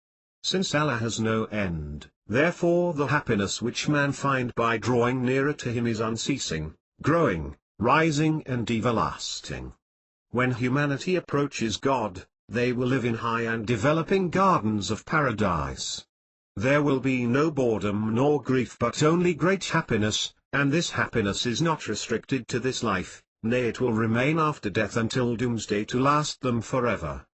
Since Allah has no end, therefore the happiness which man find by drawing nearer to Him is unceasing, growing, rising and everlasting. When humanity approaches God, they will live in high and developing gardens of paradise. There will be no boredom nor grief but only great happiness, and this happiness is not restricted to this life, nay it will remain after death until doomsday to last them forever.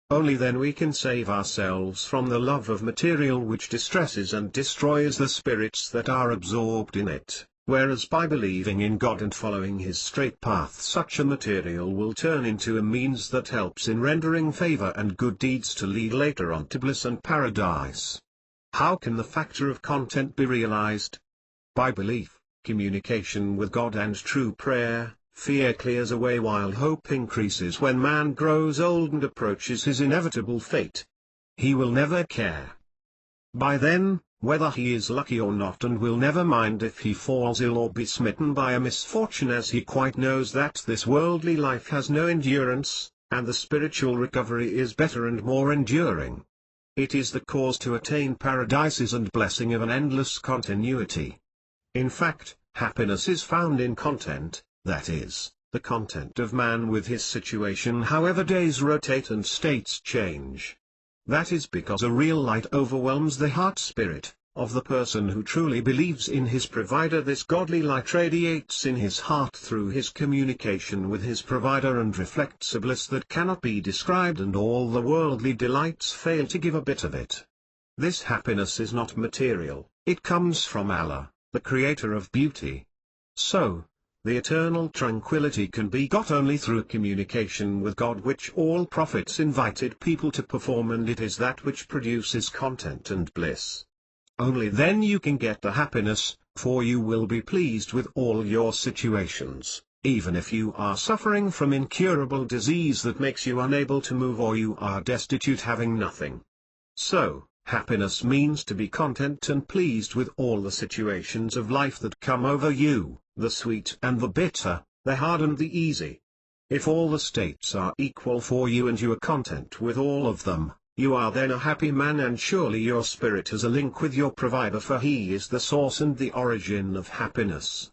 Only then we can save ourselves from the love of material which distresses and destroys the spirits that are absorbed in it. Whereas by believing in God and following His straight path such a material will turn into a means that helps in rendering favor and good deeds to lead later on to bliss and paradise. How can the factor of content be realized? By belief, communication with God and true prayer, fear clears away while hope increases when man grows old and approaches his inevitable fate. He will never care by then whether he is lucky or not, and will never mind if he falls ill or be smitten by a misfortune, as he quite knows that this worldly life has no endurance, and the spiritual recovery is better and more enduring. It is the cause to attain paradises and blessing of an endless continuity. In fact, happiness is found in content, that is, the content of man with his situation, however days rotate and states change. That is because a real light overwhelms the heart spirit of the person who truly believes in his provider. This godly light radiates in his heart through his communication with his provider and reflects a bliss that cannot be described, and all the worldly delights fail to give a bit of it. This happiness is not material, it comes from Allah, the creator of beauty. So, the eternal tranquility can be got only through communication with God, which all prophets invited people to perform, and it is that which produces content and bliss. Only then you can get the happiness, for you will be pleased with all your situations, even if you are suffering from incurable disease that makes you unable to move, or you are destitute having nothing. So, happiness means to be content and pleased with all the situations of life that come over you, the sweet and the bitter, the hard and the easy. If all the states are equal for you and you are content with all of them, you are then a happy man, and surely your spirit has a link with your provider, for he is the source and the origin of happiness.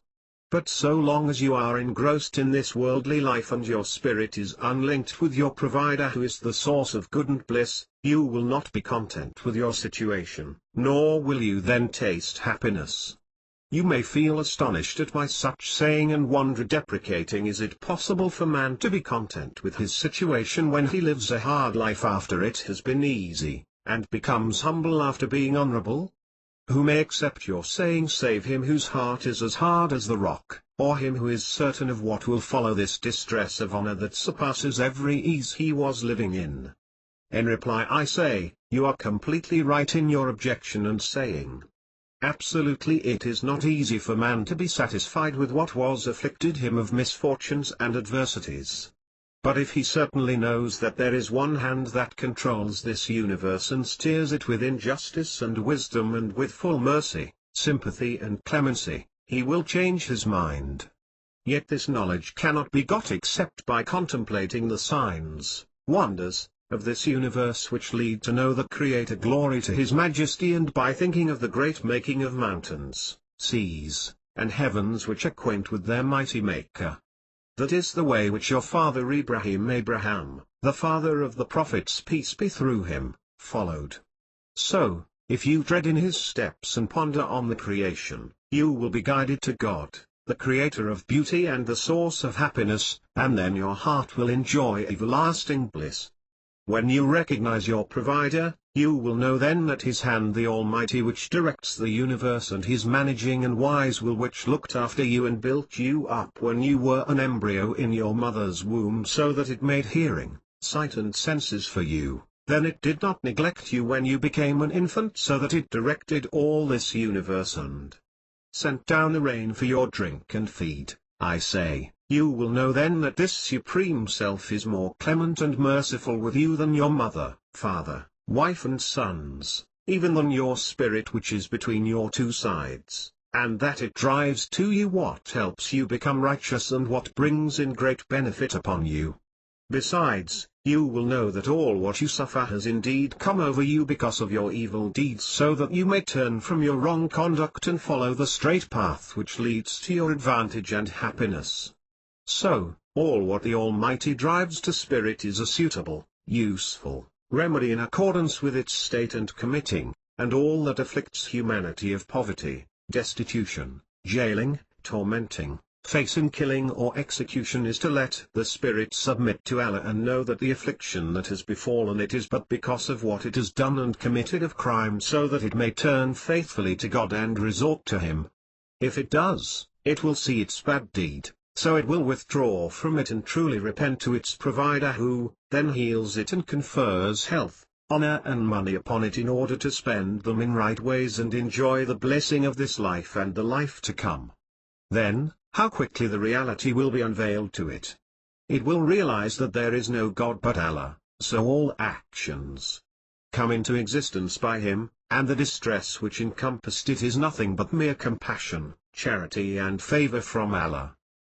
But so long as you are engrossed in this worldly life and your spirit is unlinked with your provider, who is the source of good and bliss, you will not be content with your situation, nor will you then taste happiness. You may feel astonished at my such saying and wonder, deprecating, is it possible for man to be content with his situation when he lives a hard life after it has been easy, and becomes humble after being honorable? Who may accept your saying save him whose heart is as hard as the rock, or him who is certain of what will follow this distress of honor that surpasses every ease he was living in? In reply I say, you are completely right in your objection and saying. Absolutely, it is not easy for man to be satisfied with what was afflicted him of misfortunes and adversities. But if he certainly knows that there is one hand that controls this universe and steers it with injustice and wisdom and with full mercy, sympathy and clemency, he will change his mind. Yet this knowledge cannot be got except by contemplating the signs, wonders, of this universe which lead to know the Creator, glory to His Majesty, and by thinking of the great making of mountains, seas, and heavens which acquaint with their mighty Maker. That is the way which your father Abraham, the father of the prophets peace be through him, followed. So, if you tread in his steps and ponder on the creation, you will be guided to God, the Creator of beauty and the source of happiness, and then your heart will enjoy everlasting bliss. When you recognize your provider, you will know then that his hand the Almighty which directs the universe, and his managing and wise will which looked after you and built you up when you were an embryo in your mother's womb, so that it made hearing, sight and senses for you, then it did not neglect you when you became an infant, so that it directed all this universe and sent down the rain for your drink and feed. I say, you will know then that this Supreme Self is more clement and merciful with you than your mother, father, wife and sons, even than your spirit which is between your two sides, and that it drives to you what helps you become righteous and what brings in great benefit upon you. Besides, you will know that all what you suffer has indeed come over you because of your evil deeds, so that you may turn from your wrong conduct and follow the straight path which leads to your advantage and happiness. So, all what the Almighty drives to spirit is a suitable, useful remedy in accordance with its state and committing, and all that afflicts humanity of poverty, destitution, jailing, tormenting, facing killing or execution is to let the spirit submit to Allah and know that the affliction that has befallen it is but because of what it has done and committed of crime, so that it may turn faithfully to God and resort to Him. If it does, it will see its bad deed, so it will withdraw from it and truly repent to its provider, who then heals it and confers health, honor and money upon it in order to spend them in right ways and enjoy the blessing of this life and the life to come. Then, how quickly the reality will be unveiled to it. It will realize that there is no God but Allah, so all actions come into existence by Him, and the distress which encompassed it is nothing but mere compassion, charity and favor from Allah.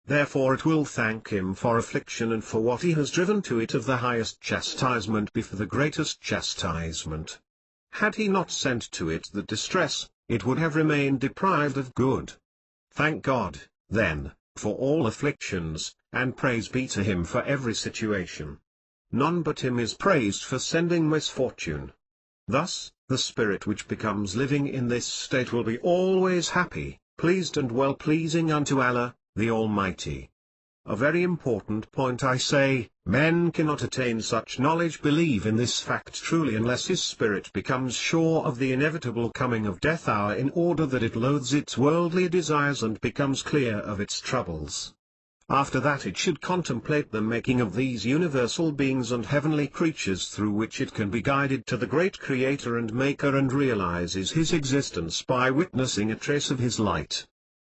Therefore it will thank Him for affliction and for what He has driven to it of the highest chastisement before the greatest chastisement. Had He not sent to it the distress, it would have remained deprived of good. Thank God, then, for all afflictions, and praise be to Him for every situation. None but Him is praised for sending misfortune. Thus, the spirit which becomes living in this state will be always happy, pleased and well-pleasing unto Allah, the Almighty. A very important point I say, men cannot attain such knowledge, believe in this fact truly, unless his spirit becomes sure of the inevitable coming of death hour, in order that it loathes its worldly desires and becomes clear of its troubles. After that it should contemplate the making of these universal beings and heavenly creatures through which it can be guided to the great Creator and Maker, and realizes His existence by witnessing a trace of His light.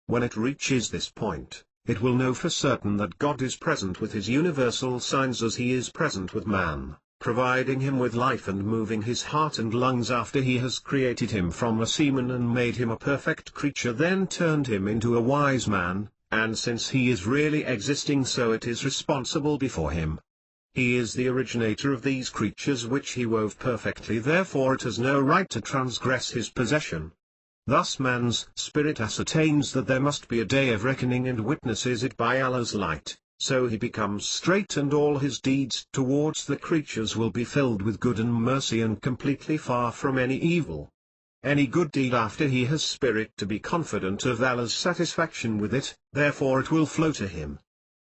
When it reaches this point, it will know for certain that God is present with His universal signs as He is present with man, providing him with life and moving his heart and lungs after He has created him from a semen and made him a perfect creature, then turned him into a wise man, and since He is really existing, so it is responsible before Him. He is the originator of these creatures which He wove perfectly, therefore it has no right to transgress His possession. Thus man's spirit ascertains that there must be a day of reckoning and witnesses it by Allah's light, so he becomes straight and all his deeds towards the creatures will be filled with good and mercy and completely far from any evil. Any good deed after he has spirit to be confident of Allah's satisfaction with it, therefore it will flow to him,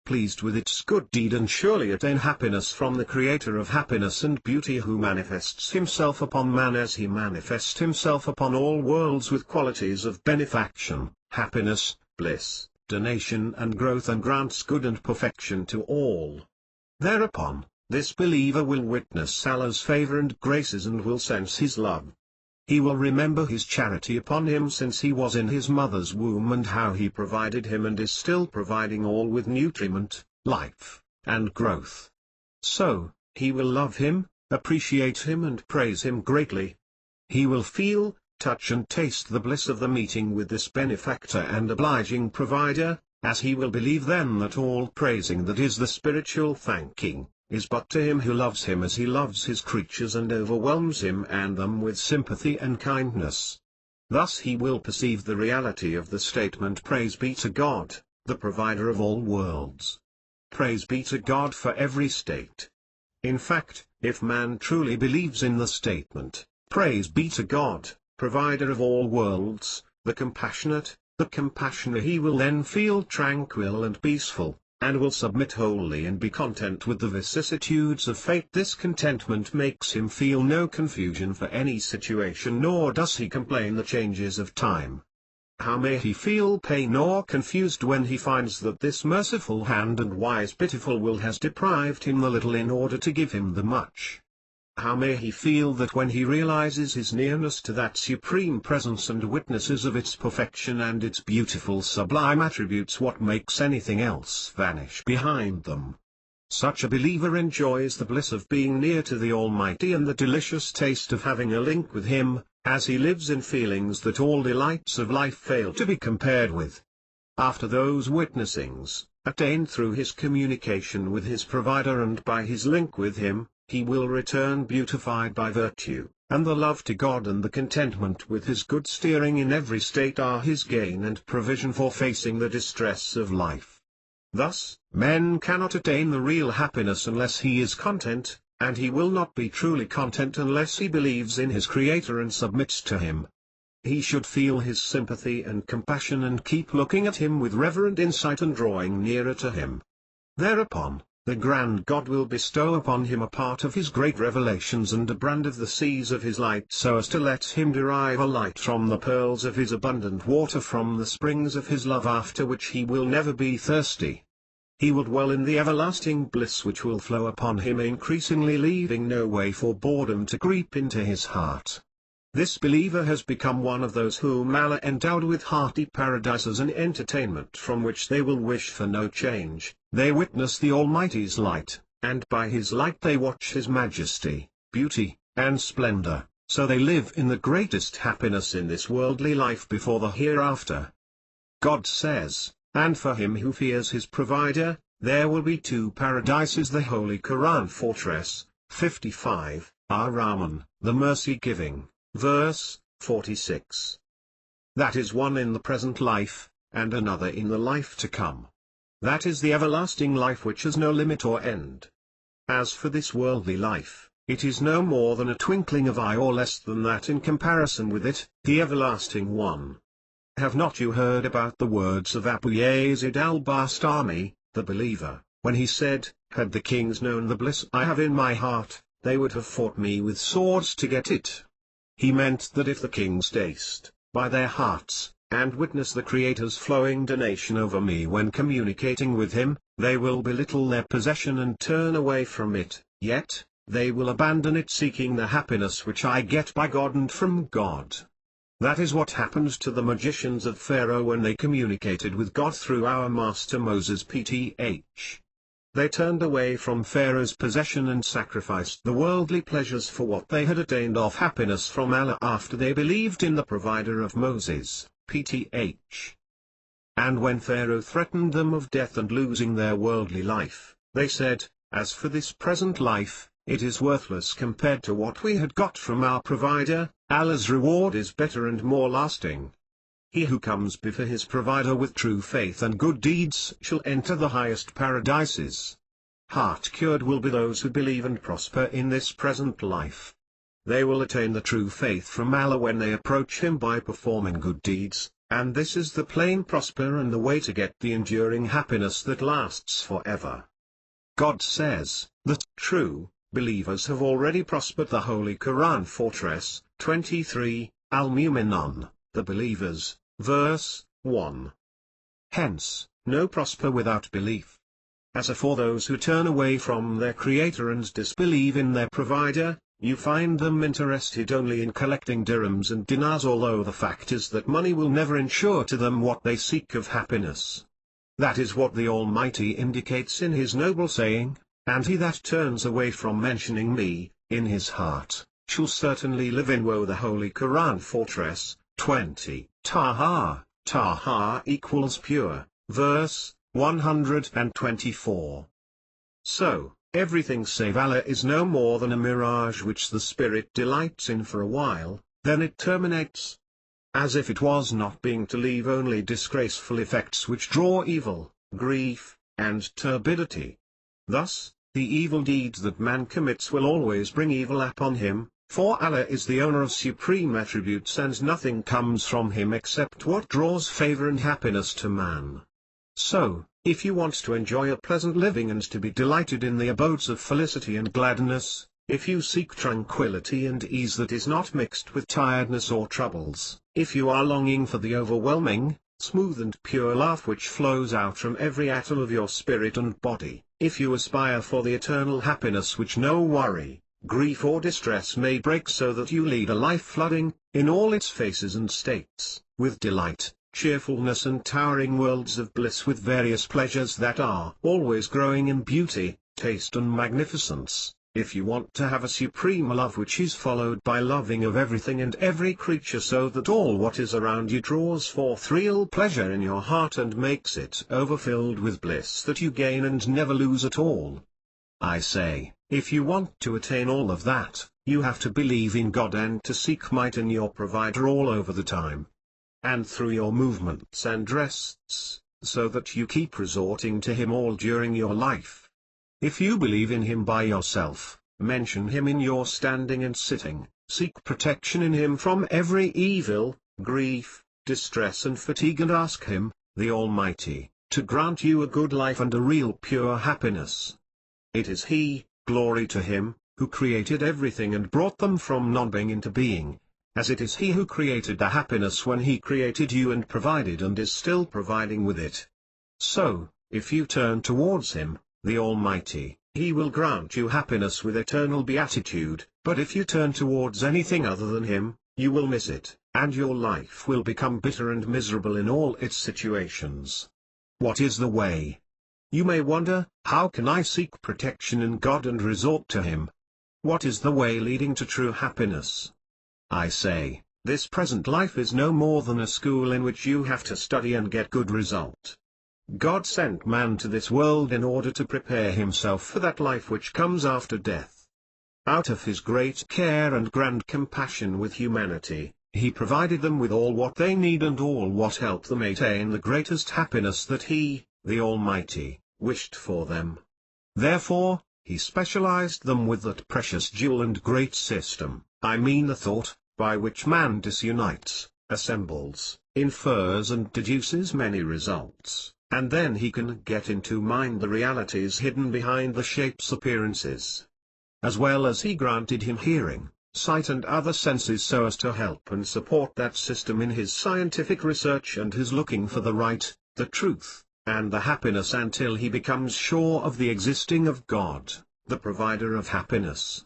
pleased with its good deed, and surely attain happiness from the Creator of happiness and beauty, who manifests Himself upon man as He manifests Himself upon all worlds with qualities of benefaction, happiness, bliss, donation and growth, and grants good and perfection to all. Thereupon, this believer will witness Allah's favor and graces and will sense His love. He will remember His charity upon him since he was in his mother's womb, and how He provided him and is still providing all with nutriment, life, and growth. So, he will love Him, appreciate Him and praise Him greatly. He will feel, touch and taste the bliss of the meeting with this benefactor and obliging provider, as he will believe then that all praising, that is the spiritual thanking, is but to Him who loves him as He loves His creatures and overwhelms him and them with sympathy and kindness. Thus he will perceive the reality of the statement, praise be to God, the provider of all worlds. Praise be to God for every state. In fact, if man truly believes in the statement, praise be to God, provider of all worlds, the compassionate, he will then feel tranquil and peaceful, and will submit wholly and be content with the vicissitudes of fate. This contentment makes him feel no confusion for any situation, nor does he complain the changes of time. How may he feel pain or confused when he finds that this merciful hand and wise pitiful will has deprived him the little in order to give him the much? How may he feel that when he realizes his nearness to that supreme presence and witnesses of its perfection and its beautiful sublime attributes, what makes anything else vanish behind them? Such a believer enjoys the bliss of being near to the Almighty and the delicious taste of having a link with Him, as he lives in feelings that all delights of life fail to be compared with. After those witnessings, attained through his communication with his provider and by his link with Him, he will return beautified by virtue, and the love to God and the contentment with His good steering in every state are his gain and provision for facing the distress of life. Thus, men cannot attain the real happiness unless he is content, and he will not be truly content unless he believes in his Creator and submits to Him. He should feel His sympathy and compassion and keep looking at Him with reverent insight and drawing nearer to Him. Thereupon, the grand God will bestow upon him a part of His great revelations and a brand of the seas of His light, so as to let him derive a light from the pearls of His abundant water, from the springs of His love, after which he will never be thirsty. He will dwell in the everlasting bliss which will flow upon him increasingly, leaving no way for boredom to creep into his heart. This believer has become one of those whom Allah endowed with hearty paradises and entertainment from which they will wish for no change. They witness the Almighty's light, and by His light they watch His majesty, beauty, and splendor, so they live in the greatest happiness in this worldly life before the hereafter. God says, "And for him who fears his provider, there will be 2 paradises." The Holy Quran Fortress, 55, Ar-Rahman, the mercy-giving, verse 46. That is one in the present life, and another in the life to come. That is the everlasting life which has no limit or end. As for this worldly life, it is no more than a twinkling of eye or less than that in comparison with it, the everlasting one. Have not you heard about the words of Abu Yazid al-Bastami, the believer, when he said, "Had the kings known the bliss I have in my heart, they would have fought me with swords to get it"? He meant that if the kings taste, by their hearts, and witness the Creator's flowing donation over me when communicating with Him, they will belittle their possession and turn away from it, yet, they will abandon it seeking the happiness which I get by God and from God. That is what happened to the magicians of Pharaoh when they communicated with God through our master Moses Pth. They turned away from Pharaoh's possession and sacrificed the worldly pleasures for what they had attained of happiness from Allah after they believed in the provider of Moses, Pth. And when Pharaoh threatened them of death and losing their worldly life, they said, "As for this present life, it is worthless compared to what we had got from our provider. Allah's reward is better and more lasting." He who comes before his provider with true faith and good deeds shall enter the highest paradises. Heart-cured will be those who believe and prosper in this present life. They will attain the true faith from Allah when they approach Him by performing good deeds, and this is the plain prosper and the way to get the enduring happiness that lasts forever. God says, that true believers have already prospered. The Holy Quran Fortress, 23, Al-Mu'minun, the believers, verse 1. Hence, no prosper without belief. As for those who turn away from their Creator and disbelieve in their provider, you find them interested only in collecting dirhams and dinars, although the fact is that money will never ensure to them what they seek of happiness. That is what the Almighty indicates in His noble saying, "And he that turns away from mentioning me, in his heart, shall certainly live in woe." The Holy Quran Fortress, 20, Taha, Taha equals pure, verse 124. So, everything save Allah is no more than a mirage which the spirit delights in for a while, then it terminates. As if it was not being to leave only disgraceful effects which draw evil, grief, and turbidity. Thus, the evil deeds that man commits will always bring evil upon him, for Allah is the owner of supreme attributes and nothing comes from Him except what draws favor and happiness to man. So, if you want to enjoy a pleasant living and to be delighted in the abodes of felicity and gladness, if you seek tranquility and ease that is not mixed with tiredness or troubles, if you are longing for the overwhelming, smooth and pure laugh which flows out from every atom of your spirit and body, if you aspire for the eternal happiness which no worry, grief or distress may break, so that you lead a life flooding, in all its phases and states, with delight, cheerfulness and towering worlds of bliss, with various pleasures that are always growing in beauty, taste and magnificence. If you want to have a supreme love which is followed by loving of everything and every creature, so that all what is around you draws forth real pleasure in your heart and makes it overfilled with bliss that you gain and never lose at all. I say, if you want to attain all of that, you have to believe in God and to seek might in your provider all over the time. And through your movements and rests, so that you keep resorting to Him all during your life. If you believe in Him by yourself, mention Him in your standing and sitting, seek protection in Him from every evil, grief, distress and fatigue, and ask Him, the Almighty, to grant you a good life and a real pure happiness. It is He, glory to Him, who created everything and brought them from non-being into being, as it is He who created the happiness when He created you and provided and is still providing with it. So, if you turn towards Him, the Almighty, He will grant you happiness with eternal beatitude, but if you turn towards anything other than Him, You will miss it, and your life will become bitter and miserable in all its situations. What is the way? You may wonder, how can I seek protection in God and resort to Him? What is the way leading to true happiness? I say, this present life is no more than a school in which you have to study and get good result. God sent man to this world in order to prepare himself for that life which comes after death. Out of His great care and grand compassion with humanity, He provided them with all what they need and all what help them attain the greatest happiness that He, the Almighty, wished for them. Therefore, He specialized them with that precious jewel and great system, I mean the thought, by which man disunites, assembles, infers and deduces many results, and then he can get into mind the realities hidden behind the shape's appearances. As well as He granted him hearing, sight and other senses so as to help and support that system in his scientific research and his looking for the right, the truth, and the happiness until he becomes sure of the existing of God, the provider of happiness.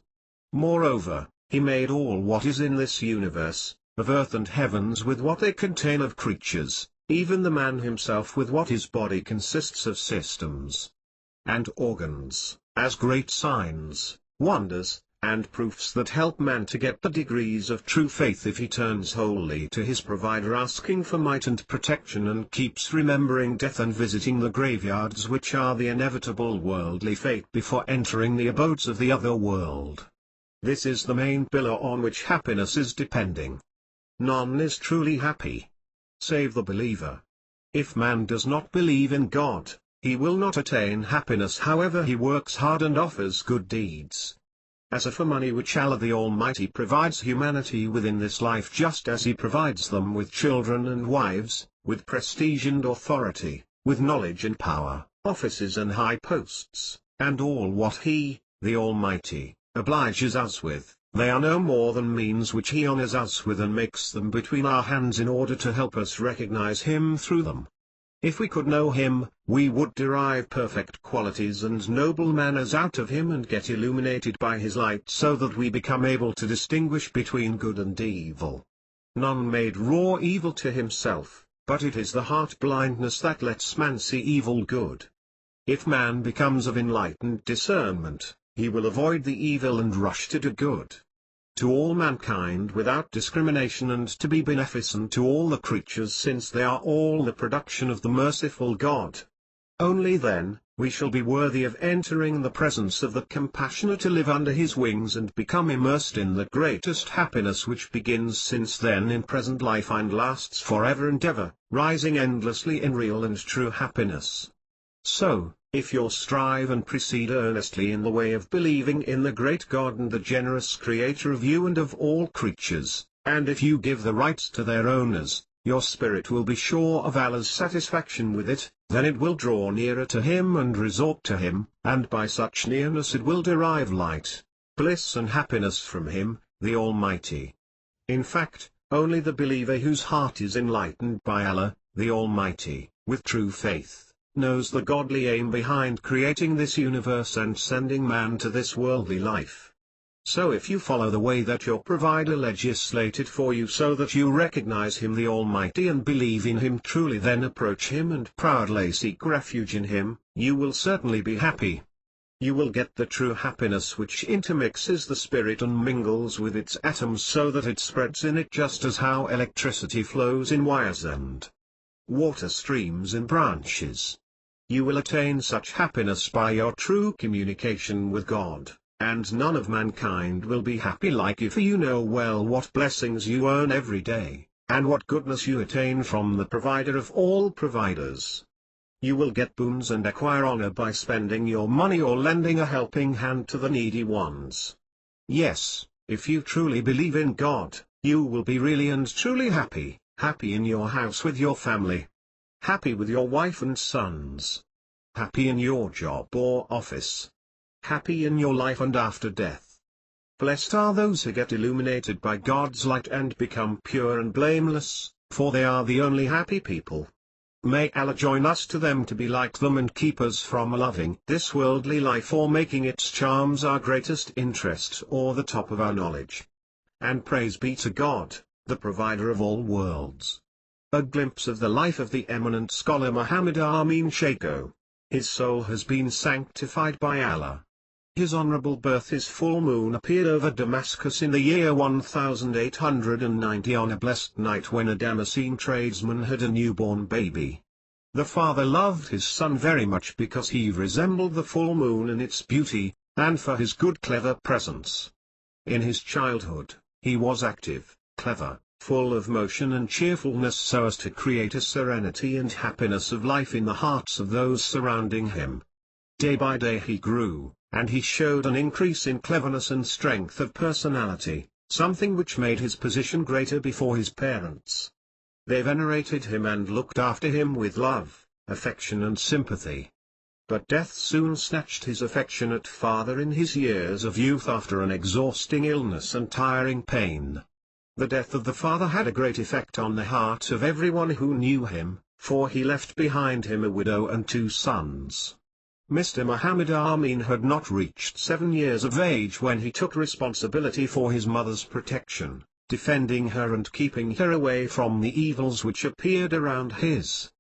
Moreover, He made all what is in this universe, of earth and heavens with what they contain of creatures, even the man himself with what his body consists of systems and organs, as great signs, wonders, and proofs that help man to get the degrees of true faith if he turns wholly to his provider asking for might and protection and keeps remembering death and visiting the graveyards which are the inevitable worldly fate before entering the abodes of the other world. This is the main pillar on which happiness is depending. None is truly happy, save the believer. If man does not believe in God, he will not attain happiness however he works hard and offers good deeds. As for money which Allah the Almighty provides humanity with in this life just as He provides them with children and wives, with prestige and authority, with knowledge and power, offices and high posts, and all what He, the Almighty, obliges us with, they are no more than means which He honors us with and makes them between our hands in order to help us recognize Him through them. If we could know Him, we would derive perfect qualities and noble manners out of Him and get illuminated by His light so that we become able to distinguish between good and evil. None made raw evil to himself, but it is the heart blindness that lets man see evil good. If man becomes of enlightened discernment, he will avoid the evil and rush to do good to all mankind without discrimination and to be beneficent to all the creatures since they are all the production of the merciful God. Only then, we shall be worthy of entering the presence of the Compassionate to live under His wings and become immersed in the greatest happiness which begins since then in present life and lasts forever and ever, rising endlessly in real and true happiness. So, if you strive and proceed earnestly in the way of believing in the great God and the generous Creator of you and of all creatures, and if you give the rights to their owners, your spirit will be sure of Allah's satisfaction with it, then it will draw nearer to Him and resort to Him, and by such nearness it will derive light, bliss and happiness from Him, the Almighty. In fact, only the believer whose heart is enlightened by Allah, the Almighty, with true faith, knows the godly aim behind creating this universe and sending man to this worldly life. So if you follow the way that your provider legislated for you so that you recognize Him the Almighty and believe in Him truly, then approach Him and proudly seek refuge in Him, you will certainly be happy. You will get the true happiness which intermixes the spirit and mingles with its atoms so that it spreads in it just as how electricity flows in wires and water streams in branches. You will attain such happiness by your true communication with God, and none of mankind will be happy like you, for you know well what blessings you earn every day, and what goodness you attain from the provider of all providers. You will get boons and acquire honor by spending your money or lending a helping hand to the needy ones. Yes, if you truly believe in God, you will be really and truly happy, happy in your house with your family, happy with your wife and sons, happy in your job or office, happy in your life and after death. Blessed are those who get illuminated by God's light and become pure and blameless, for they are the only happy people. May Allah join us to them to be like them and keep us from loving this worldly life or making its charms our greatest interest or the top of our knowledge. and praise be to God, the provider of all worlds. A glimpse of the life of the eminent scholar Muhammad Amin Sheikho. His soul has been sanctified by Allah. His honorable birth. His full moon appeared over Damascus in the year 1890 on a blessed night when a Damascene tradesman had a newborn baby. The father loved his son very much because he resembled the full moon in its beauty, and for his good clever presence. In his childhood, he was active, clever, full of motion and cheerfulness so as to create a serenity and happiness of life in the hearts of those surrounding him. Day by day he grew, and he showed an increase in cleverness and strength of personality, something which made his position greater before his parents. They venerated him and looked after him with love, affection and sympathy. But death soon snatched his affectionate father in his years of youth after an exhausting illness and tiring pain. The death of the father had a great effect on the heart of everyone who knew him, for he left behind him a widow and 2 sons. Mr. Muhammad Amin had not reached 7 years of age when he took responsibility for his mother's protection, defending her and keeping her away from the evils which appeared around his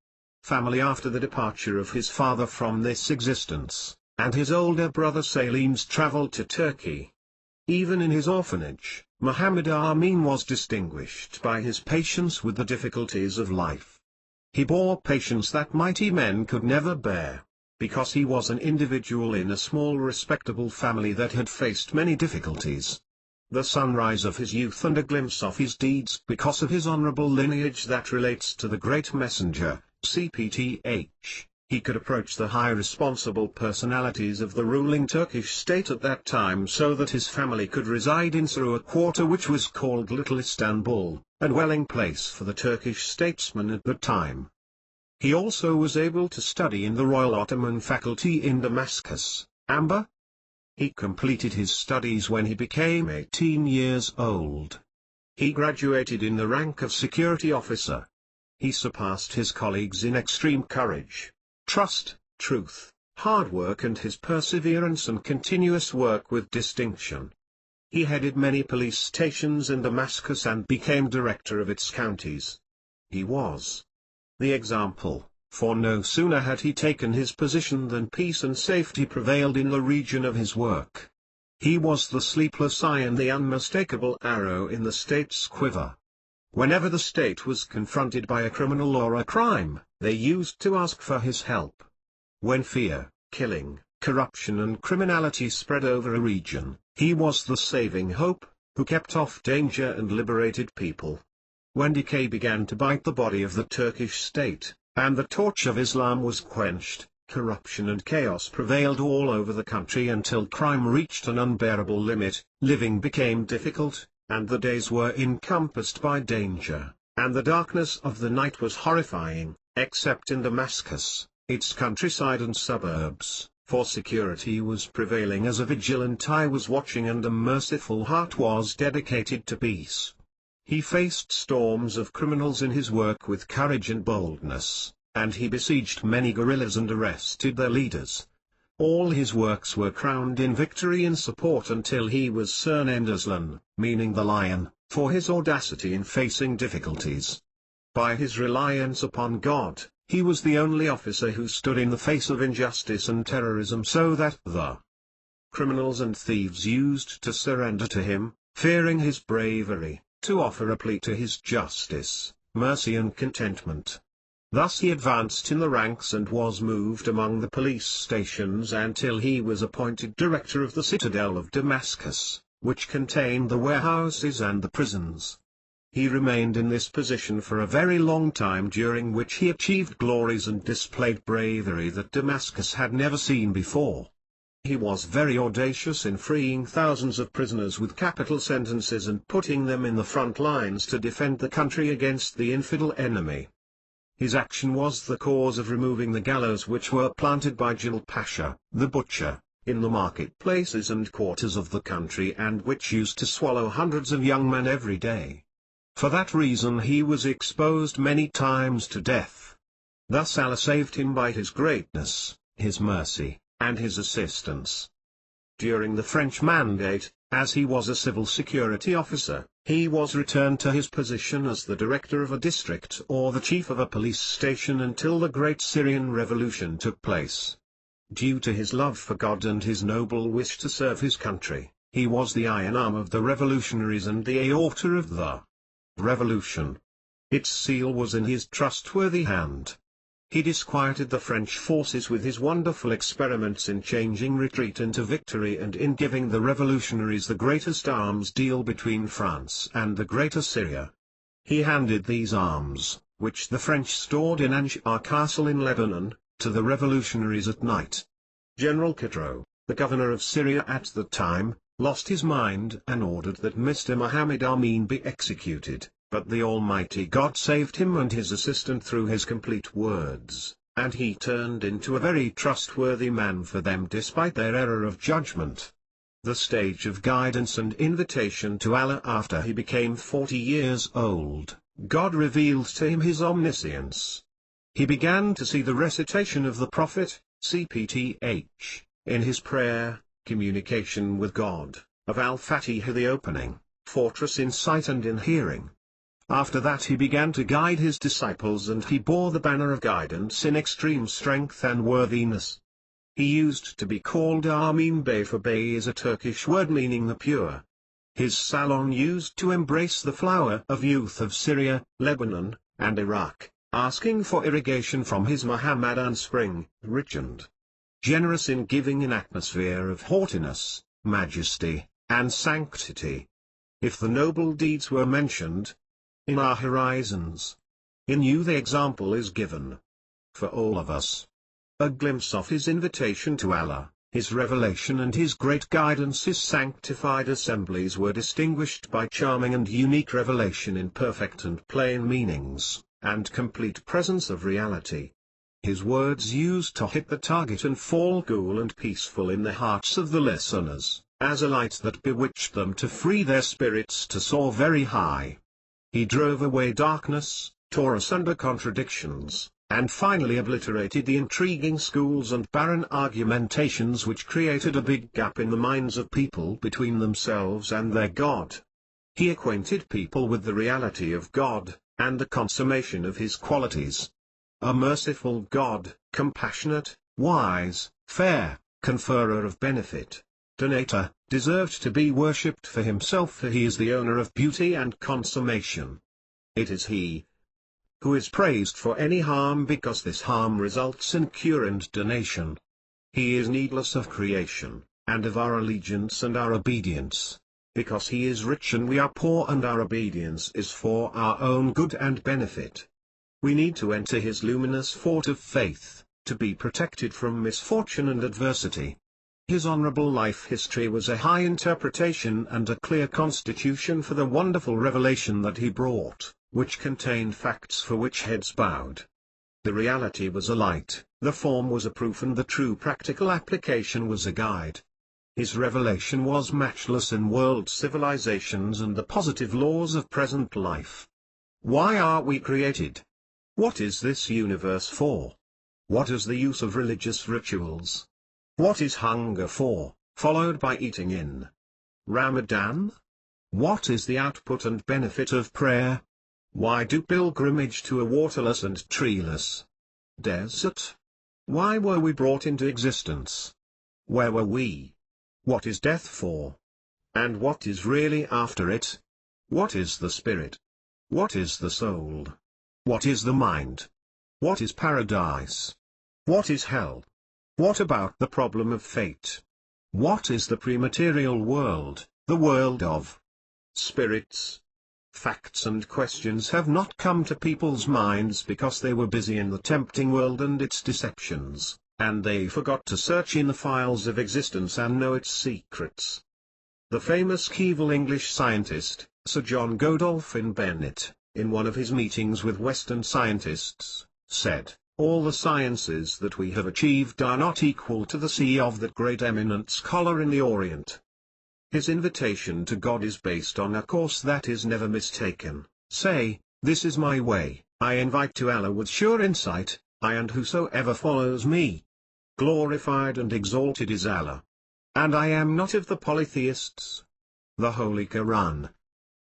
family after the departure of his father from this existence, and his older brother Salim's travel to Turkey. Even in his orphanage, Muhammad Amin was distinguished by his patience with the difficulties of life. He bore patience that mighty men could never bear, because he was an individual in a small respectable family that had faced many difficulties. The sunrise of his youth and a glimpse of his deeds because of his honorable lineage that relates to the great messenger, CPTH, he could approach the high responsible personalities of the ruling Turkish state at that time so that his family could reside in through a quarter which was called Little Istanbul, a dwelling place for the Turkish statesman at the time. He also was able to study in the Royal Ottoman faculty in Damascus, Amber. He completed his studies when he became 18 years old. He graduated in the rank of security officer. He surpassed his colleagues in extreme courage, trust, truth, hard work and his perseverance and continuous work with distinction. He headed many police stations in Damascus and became director of its counties. He was the example, for no sooner had he taken his position than peace and safety prevailed in the region of his work. He was the sleepless eye and the unmistakable arrow in the state's quiver. Whenever the state was confronted by a criminal or a crime, they used to ask for his help. When fear, killing, corruption and criminality spread over a region, he was the saving hope, who kept off danger and liberated people. When decay began to bite the body of the Turkish state, and the torch of Islam was quenched, corruption and chaos prevailed all over the country until crime reached an unbearable limit, living became difficult, and the days were encompassed by danger, and the darkness of the night was horrifying, except in Damascus, its countryside and suburbs, for security was prevailing as a vigilant eye was watching and a merciful heart was dedicated to peace. He faced storms of criminals in his work with courage and boldness, and he besieged many guerrillas and arrested their leaders. All his works were crowned in victory and support until he was surnamed Aslan, meaning the lion, for his audacity in facing difficulties. By his reliance upon God, he was the only officer who stood in the face of injustice and terrorism so that the criminals and thieves used to surrender to him, fearing his bravery, to offer a plea to his justice, mercy and contentment. Thus he advanced in the ranks and was moved among the police stations until he was appointed director of the citadel of Damascus, which contained the warehouses and the prisons. He remained in this position for a very long time, during which he achieved glories and displayed bravery that Damascus had never seen before. He was very audacious in freeing thousands of prisoners with capital sentences and putting them in the front lines to defend the country against the infidel enemy. His action was the cause of removing the gallows which were planted by Jalal Pasha, the butcher, in the marketplaces and quarters of the country and which used to swallow hundreds of young men every day. For that reason he was exposed many times to death. Thus Allah saved him by his greatness, his mercy, and his assistance. During the French Mandate, as he was a civil security officer, He was returned to his position as the director of a district or the chief of a police station until the Great Syrian Revolution took place. Due to his love for God and his noble wish to serve his country, he was the iron arm of the revolutionaries and the aorta of the revolution. Its seal was in his trustworthy hand. He disquieted the French forces with his wonderful experiments in changing retreat into victory and in giving the revolutionaries the greatest arms deal between France and the Greater Syria. He handed these arms, which the French stored in Anjar Castle in Lebanon, to the revolutionaries at night. General Khosrow, the governor of Syria at the time, lost his mind and ordered that Mr. Muhammad Amin be executed. But the Almighty God saved him and his assistant through his complete words, and he turned into a very trustworthy man for them despite their error of judgment. The stage of guidance and invitation to Allah. After he became 40 years old, God revealed to him his omniscience. He began to see the recitation of the Prophet, CPTH, in his prayer, communication with God, of Al-Fatiha, the opening, fortress in sight and in hearing. After that he began to guide his disciples and he bore the banner of guidance in extreme strength and worthiness. He used to be called Amin Bey, for Bey is a Turkish word meaning the pure. His salon used to embrace the flower of youth of Syria, Lebanon, and Iraq, asking for irrigation from his Muhammadan spring, rich and generous in giving an atmosphere of haughtiness, majesty, and sanctity. If the noble deeds were mentioned, in our horizons, in you the example is given. For all of us, a glimpse of his invitation to Allah, his revelation and his great guidance. His sanctified assemblies were distinguished by charming and unique revelation in perfect and plain meanings, and complete presence of reality. His words used to hit the target and fall cool and peaceful in the hearts of the listeners, as a light that bewitched them to free their spirits to soar very high. He drove away darkness, tore asunder contradictions, and finally obliterated the intriguing schools and barren argumentations which created a big gap in the minds of people between themselves and their God. He acquainted people with the reality of God, and the consummation of his qualities. A merciful God, compassionate, wise, fair, conferrer of benefit, donator, deserved to be worshipped for himself, for he is the owner of beauty and consummation. It is he who is praised for any harm because this harm results in cure and donation. He is needless of creation, and of our allegiance and our obedience, because he is rich and we are poor and our obedience is for our own good and benefit. We need to enter his luminous fort of faith, to be protected from misfortune and adversity. His honorable life history was a high interpretation and a clear constitution for the wonderful revelation that he brought, which contained facts for which heads bowed. The reality was a light, the form was a proof, and the true practical application was a guide. His revelation was matchless in world civilizations and the positive laws of present life. Why are we created? What is this universe for? What is the use of religious rituals? What is hunger for, followed by eating in Ramadan? What is the output and benefit of prayer? Why do pilgrimage to a waterless and treeless desert? Why were we brought into existence? Where were we? What is death for? And what is really after it? What is the spirit? What is the soul? What is the mind? What is paradise? What is hell? What about the problem of fate? What is the prematerial world, the world of spirits? Facts and questions have not come to people's minds because they were busy in the tempting world and its deceptions, and they forgot to search in the files of existence and know its secrets. The famous Keval English scientist, Sir John Godolphin Bennett, in one of his meetings with Western scientists, said, "All the sciences that we have achieved are not equal to the sea of that great eminent scholar in the Orient." His invitation to God is based on a course that is never mistaken. Say, "This is my way, I invite to Allah with sure insight, I and whosoever follows me. Glorified and exalted is Allah. And I am not of the polytheists." The Holy Quran.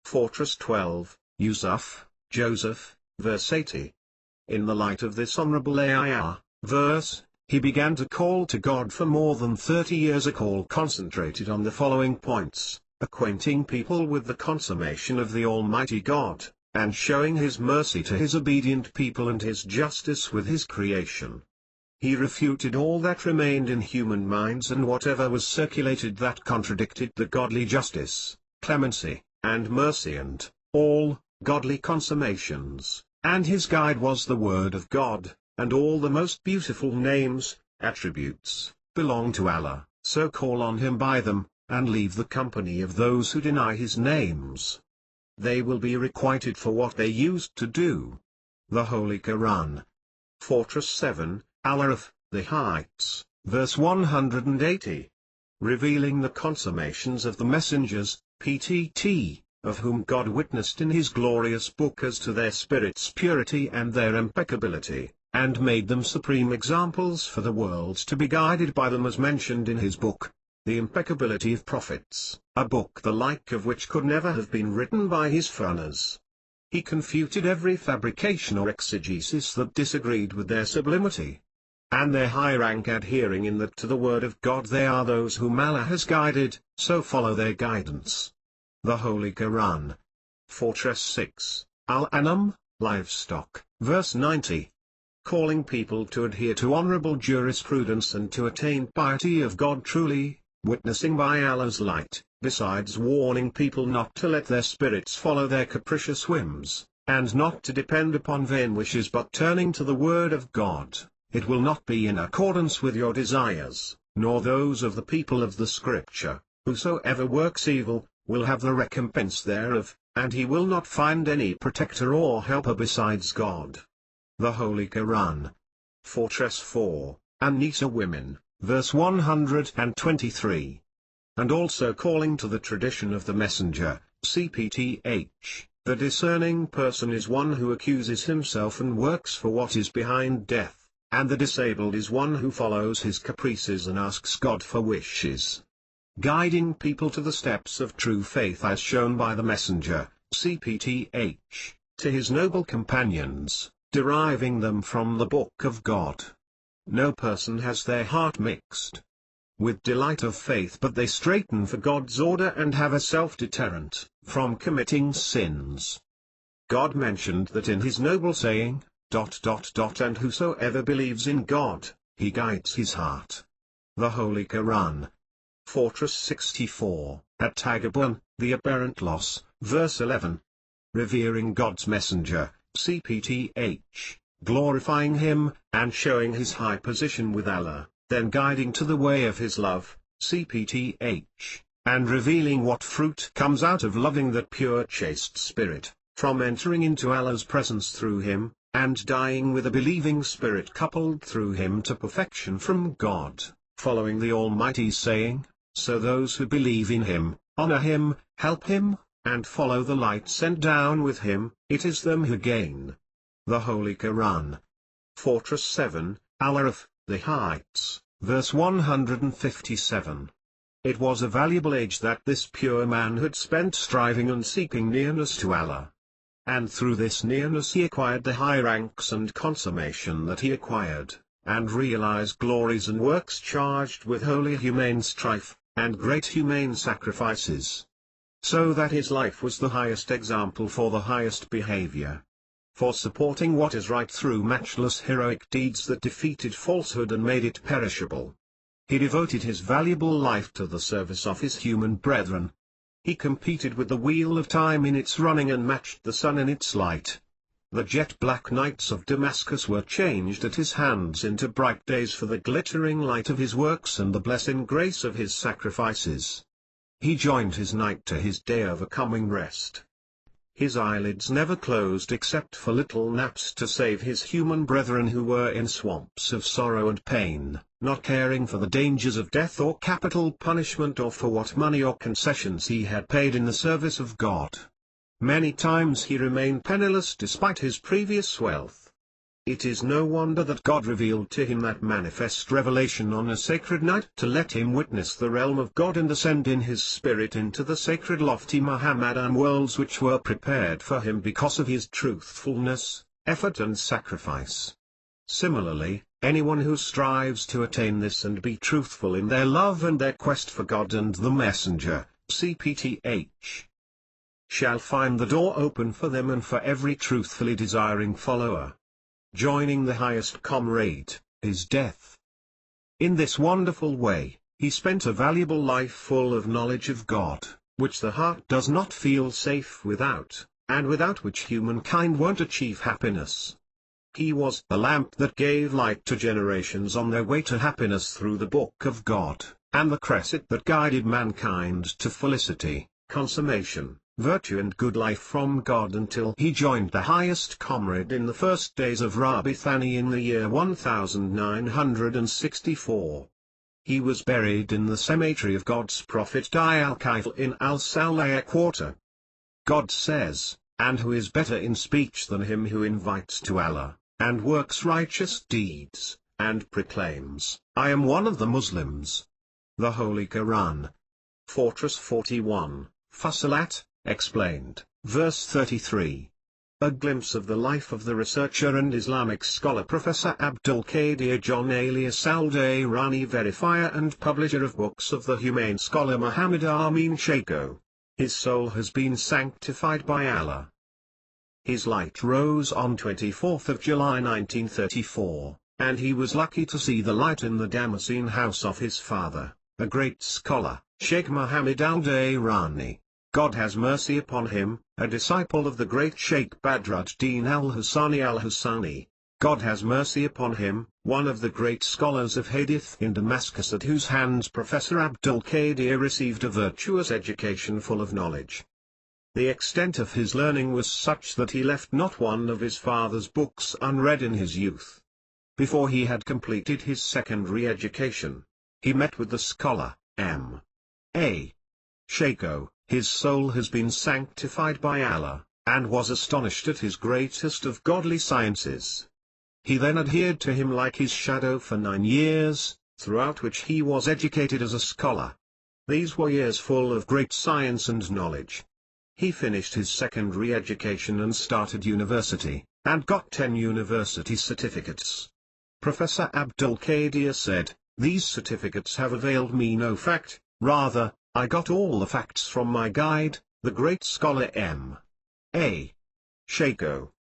Fortress 12, Yusuf, Joseph, verse 80. In the light of this honorable ayah, verse, he began to call to God for more than 30 years. A call concentrated on the following points: acquainting people with the consummation of the Almighty God, and showing his mercy to his obedient people and his justice with his creation. He refuted all that remained in human minds and whatever was circulated that contradicted the godly justice, clemency, and mercy and all godly consummations, and his guide was the Word of God, and all the most beautiful names, attributes, belong to Allah, so call on him by them, and leave the company of those who deny his names. They will be requited for what they used to do. The Holy Quran. Fortress 7, Allah of the Heights, verse 180. Revealing the consummations of the messengers, PTT, of whom God witnessed in his glorious book as to their spirit's purity and their impeccability, and made them supreme examples for the worlds to be guided by them, as mentioned in his book, The Impeccability of Prophets, a book the like of which could never have been written by his forerunners. He confuted every fabrication or exegesis that disagreed with their sublimity, and their high rank, adhering in that to the word of God they are those whom Allah has guided, so follow their guidance. The Holy Quran. Fortress 6, Al-An'am, Livestock, verse 90. Calling people to adhere to honorable jurisprudence and to attain piety of God truly, witnessing by Allah's light, besides warning people not to let their spirits follow their capricious whims, and not to depend upon vain wishes but turning to the word of God. It will not be in accordance with your desires, nor those of the people of the Scripture. Whosoever works evil, will have the recompense thereof, and he will not find any protector or helper besides God. The Holy Quran. Fortress 4, An-Nisa Women, verse 123. And also calling to the tradition of the Messenger, CPTH, the discerning person is one who accuses himself and works for what is behind death, and the disabled is one who follows his caprices and asks God for wishes. Guiding people to the steps of true faith as shown by the Messenger, CPTH, to his noble companions, deriving them from the Book of God. No person has their heart mixed with delight of faith, but they straiten for God's order and have a self-deterrent from committing sins. God mentioned that in his noble saying, ... and whosoever believes in God, he guides his heart. The Holy Quran. Fortress 64, At-Tagabun, the Apparent Loss, verse 11. Revering God's Messenger, CPTH, glorifying him, and showing his high position with Allah, then guiding to the way of his love, CPTH, and revealing what fruit comes out of loving that pure chaste spirit, from entering into Allah's presence through him, and dying with a believing spirit coupled through him to perfection from God, following the Almighty's saying, so those who believe in him, honor him, help him, and follow the light sent down with him, it is them who gain. The Holy Quran. Fortress 7, Allah of the Heights, verse 157. It was a valuable age that this pure man had spent striving and seeking nearness to Allah. And through this nearness he acquired the high ranks and consummation that he acquired, and realized glories and works charged with holy humane strife, and great humane sacrifices. So that his life was the highest example for the highest behavior, for supporting what is right through matchless heroic deeds that defeated falsehood and made it perishable. He devoted his valuable life to the service of his human brethren. He competed with the wheel of time in its running and matched the sun in its light. The jet-black nights of Damascus were changed at his hands into bright days for the glittering light of his works and the blessed grace of his sacrifices. He joined his night to his day of a coming rest. His eyelids never closed except for little naps to save his human brethren who were in swamps of sorrow and pain, not caring for the dangers of death or capital punishment or for what money or concessions he had paid in the service of God. Many times he remained penniless despite his previous wealth. It is no wonder that God revealed to him that manifest revelation on a sacred night to let him witness the realm of God and ascend in his spirit into the sacred lofty Muhammadan worlds which were prepared for him because of his truthfulness, effort and sacrifice. Similarly, anyone who strives to attain this and be truthful in their love and their quest for God and the Messenger, CPTH, shall find the door open for them and for every truthfully desiring follower. Joining the highest comrade, is death. In this wonderful way, he spent a valuable life full of knowledge of God, which the heart does not feel safe without, and without which humankind won't achieve happiness. He was the lamp that gave light to generations on their way to happiness through the Book of God, and the crescent that guided mankind to felicity, consummation, virtue and good life from God until he joined the highest comrade in the first days of Rabi' Thani in the year 1964. He was buried in the cemetery of God's prophet Al-Kifl in Al-Salaya quarter. God says, and who is better in speech than him who invites to Allah, and works righteous deeds, and proclaims, I am one of the Muslims. The Holy Quran. Fortress 41, Fussilat, explained, verse 33. A glimpse of the life of the researcher and Islamic scholar Professor Abdul Qadir John alias Al-Dayrani, verifier and publisher of books of the humane scholar Muhammad Amin Sheikho. His soul has been sanctified by Allah. His light rose on 24th of July 1934, and he was lucky to see the light in the Damascene house of his father, a great scholar, Sheikh Muhammad Al-Dayrani. God has mercy upon him, a disciple of the great Sheikh Badruddin al-Husani al-Husani. God has mercy upon him, one of the great scholars of Hadith in Damascus, at whose hands Professor Abdul Qadir received a virtuous education full of knowledge. The extent of his learning was such that he left not one of his father's books unread in his youth. Before he had completed his secondary education, he met with the scholar, M.A. Sheikho. His soul has been sanctified by Allah, and was astonished at his greatest of godly sciences. He then adhered to him like his shadow for 9 years, throughout which he was educated as a scholar. These were years full of great science and knowledge. He finished his secondary education and started university, and got 10 university certificates. Professor Abdul Qadir said, these certificates have availed me no fact, rather, I got all the facts from my guide, the great scholar M.A. Sheikho.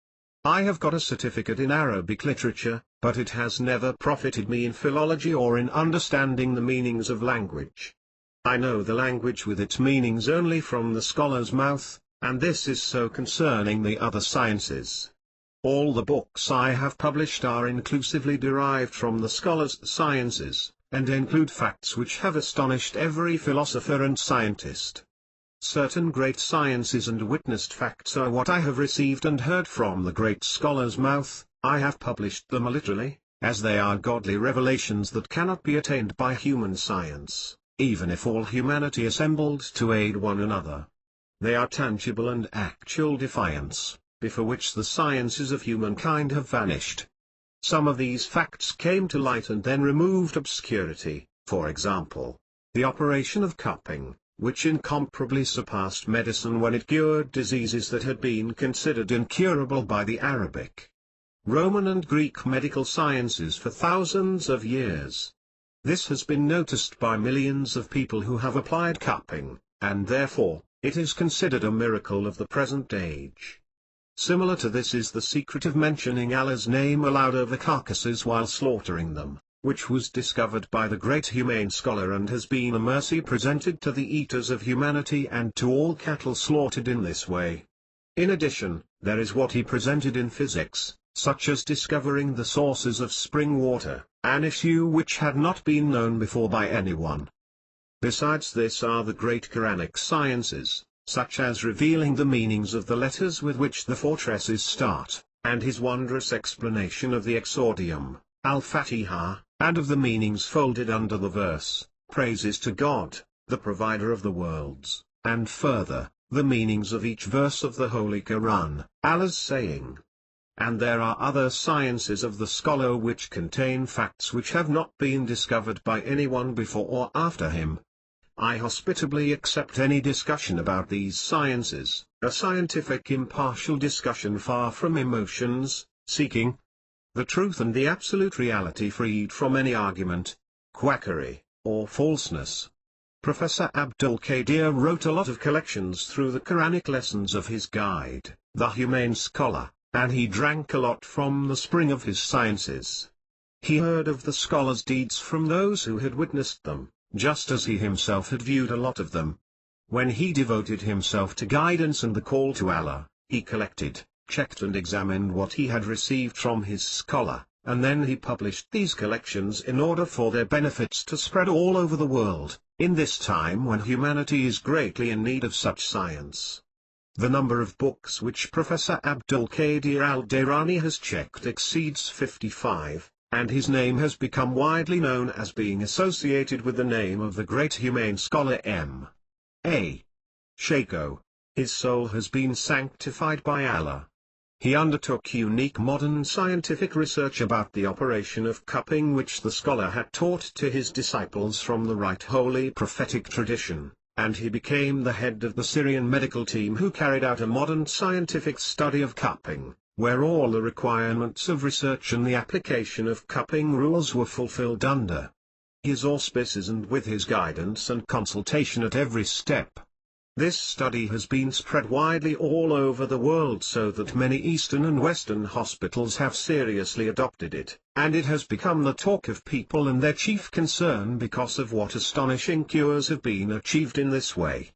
I have got a certificate in Arabic literature, but it has never profited me in philology or in understanding the meanings of language. I know the language with its meanings only from the scholar's mouth, and this is so concerning the other sciences. All the books I have published are inclusively derived from the scholar's sciences, and include facts which have astonished every philosopher and scientist. Certain great sciences and witnessed facts are what I have received and heard from the great scholar's mouth. I have published them literally, as they are godly revelations that cannot be attained by human science, even if all humanity assembled to aid one another. They are tangible and actual defiance, before which the sciences of humankind have vanished. Some of these facts came to light and then removed obscurity, for example, the operation of cupping, which incomparably surpassed medicine when it cured diseases that had been considered incurable by the Arabic, Roman and Greek medical sciences for thousands of years. This has been noticed by millions of people who have applied cupping, and therefore, it is considered a miracle of the present age. Similar to this is the secret of mentioning Allah's name aloud over carcasses while slaughtering them, which was discovered by the great humane scholar and has been a mercy presented to the eaters of humanity and to all cattle slaughtered in this way. In addition, there is what he presented in physics, such as discovering the sources of spring water, an issue which had not been known before by anyone. Besides this are the great Quranic sciences, such as revealing the meanings of the letters with which the fortresses start, and his wondrous explanation of the exordium, Al-Fatiha, and of the meanings folded under the verse, praises to God, the provider of the worlds, and further, the meanings of each verse of the Holy Quran, Allah's saying, and there are other sciences of the scholar which contain facts which have not been discovered by anyone before or after him. I hospitably accept any discussion about these sciences, a scientific impartial discussion far from emotions, seeking the truth and the absolute reality freed from any argument, quackery, or falseness. Professor Abdul Qadir wrote a lot of collections through the Quranic lessons of his guide, the Humane Scholar, and he drank a lot from the spring of his sciences. He heard of the scholar's deeds from those who had witnessed them, just as he himself had viewed a lot of them. When he devoted himself to guidance and the call to Allah, he collected, checked and examined what he had received from his scholar, and then he published these collections in order for their benefits to spread all over the world, in this time when humanity is greatly in need of such science. The number of books which Professor Abdul Qadir al-Dairani has checked exceeds 55, and his name has become widely known as being associated with the name of the great humane scholar M.A. Shako. His soul has been sanctified by Allah. He undertook unique modern scientific research about the operation of cupping which the scholar had taught to his disciples from the right holy prophetic tradition, and he became the head of the Syrian medical team who carried out a modern scientific study of cupping, where all the requirements of research and the application of cupping rules were fulfilled under his auspices and with his guidance and consultation at every step. This study has been spread widely all over the world so that many Eastern and Western hospitals have seriously adopted it, and it has become the talk of people and their chief concern because of what astonishing cures have been achieved in this way.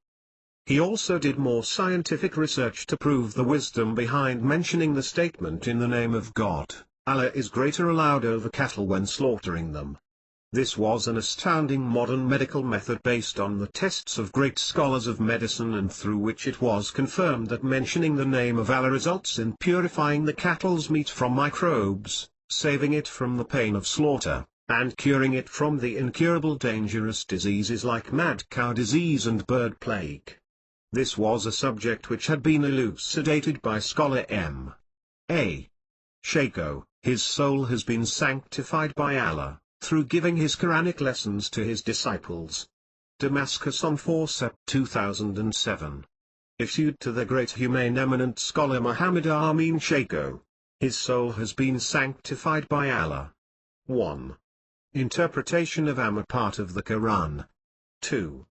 He also did more scientific research to prove the wisdom behind mentioning the statement in the name of God, Allah is greater aloud over cattle when slaughtering them. This was an astounding modern medical method based on the tests of great scholars of medicine and through which it was confirmed that mentioning the name of Allah results in purifying the cattle's meat from microbes, saving it from the pain of slaughter, and curing it from the incurable dangerous diseases like mad cow disease and bird plague. This was a subject which had been elucidated by scholar M.A. Shako. His soul has been sanctified by Allah, through giving his Quranic lessons to his disciples. Damascus on 4 Sept 2007. Issued to the great humane eminent scholar Muhammad Amin Shako. His soul has been sanctified by Allah. 1. Interpretation of Amma part of the Quran. 2.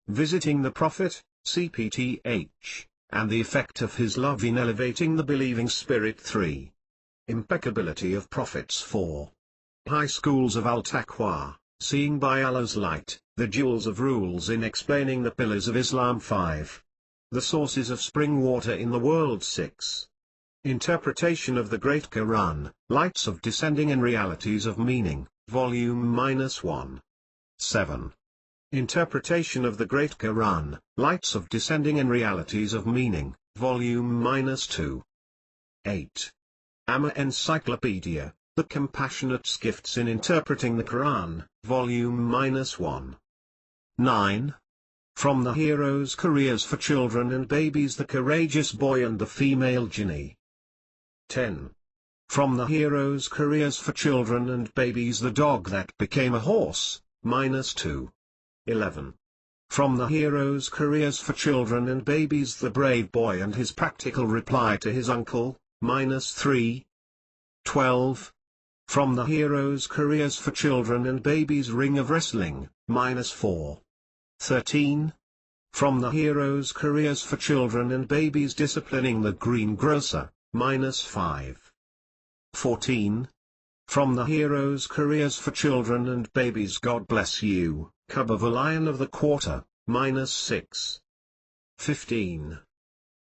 Visiting the Prophet, CPTH, and the effect of his love in elevating the believing spirit. 3. Impeccability of prophets. 4. High schools of Al-Taqwa, seeing by Allah's light, the jewels of rules in explaining the pillars of Islam. 5. The sources of spring water in the world. 6. Interpretation of the Great Quran, Lights of Descending and Realities of Meaning, Volume -1. 7. Interpretation of the Great Quran, Lights of Descending and Realities of Meaning, Volume -2. 8. Amma Encyclopedia, The Compassionate's Gifts in Interpreting the Quran, Volume -1. 9. From the Hero's Careers for Children and Babies, The Courageous Boy and the Female Jinni. 10. From the Hero's Careers for Children and Babies, The Dog That Became a Horse, -2. 11. From the Hero's Careers for Children and Babies, The Brave Boy and His Practical Reply to His Uncle, -3. 12. From the Hero's Careers for Children and Babies, Ring of Wrestling, -4. 13. From the Hero's Careers for Children and Babies, Disciplining the Greengrocer, -5. 14. From the Hero's Careers for Children and Babies, God Bless You, Cub of a Lion of the Quarter, -6. 15.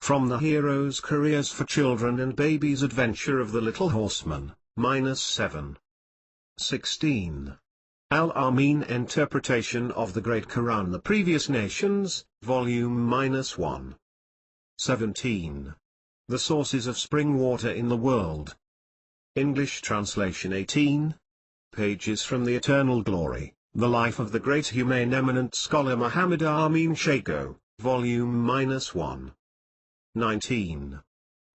From the Hero's Careers for Children and Babies, Adventure of the Little Horseman, -7. 16. Al-Amin Interpretation of the Great Quran, The Previous Nations, Volume -1. 17. The Sources of Spring Water in the World. English translation. 18. Pages from the Eternal Glory, The Life of the Great Humane Eminent Scholar Muhammad Amin Shako, Volume -1. 19.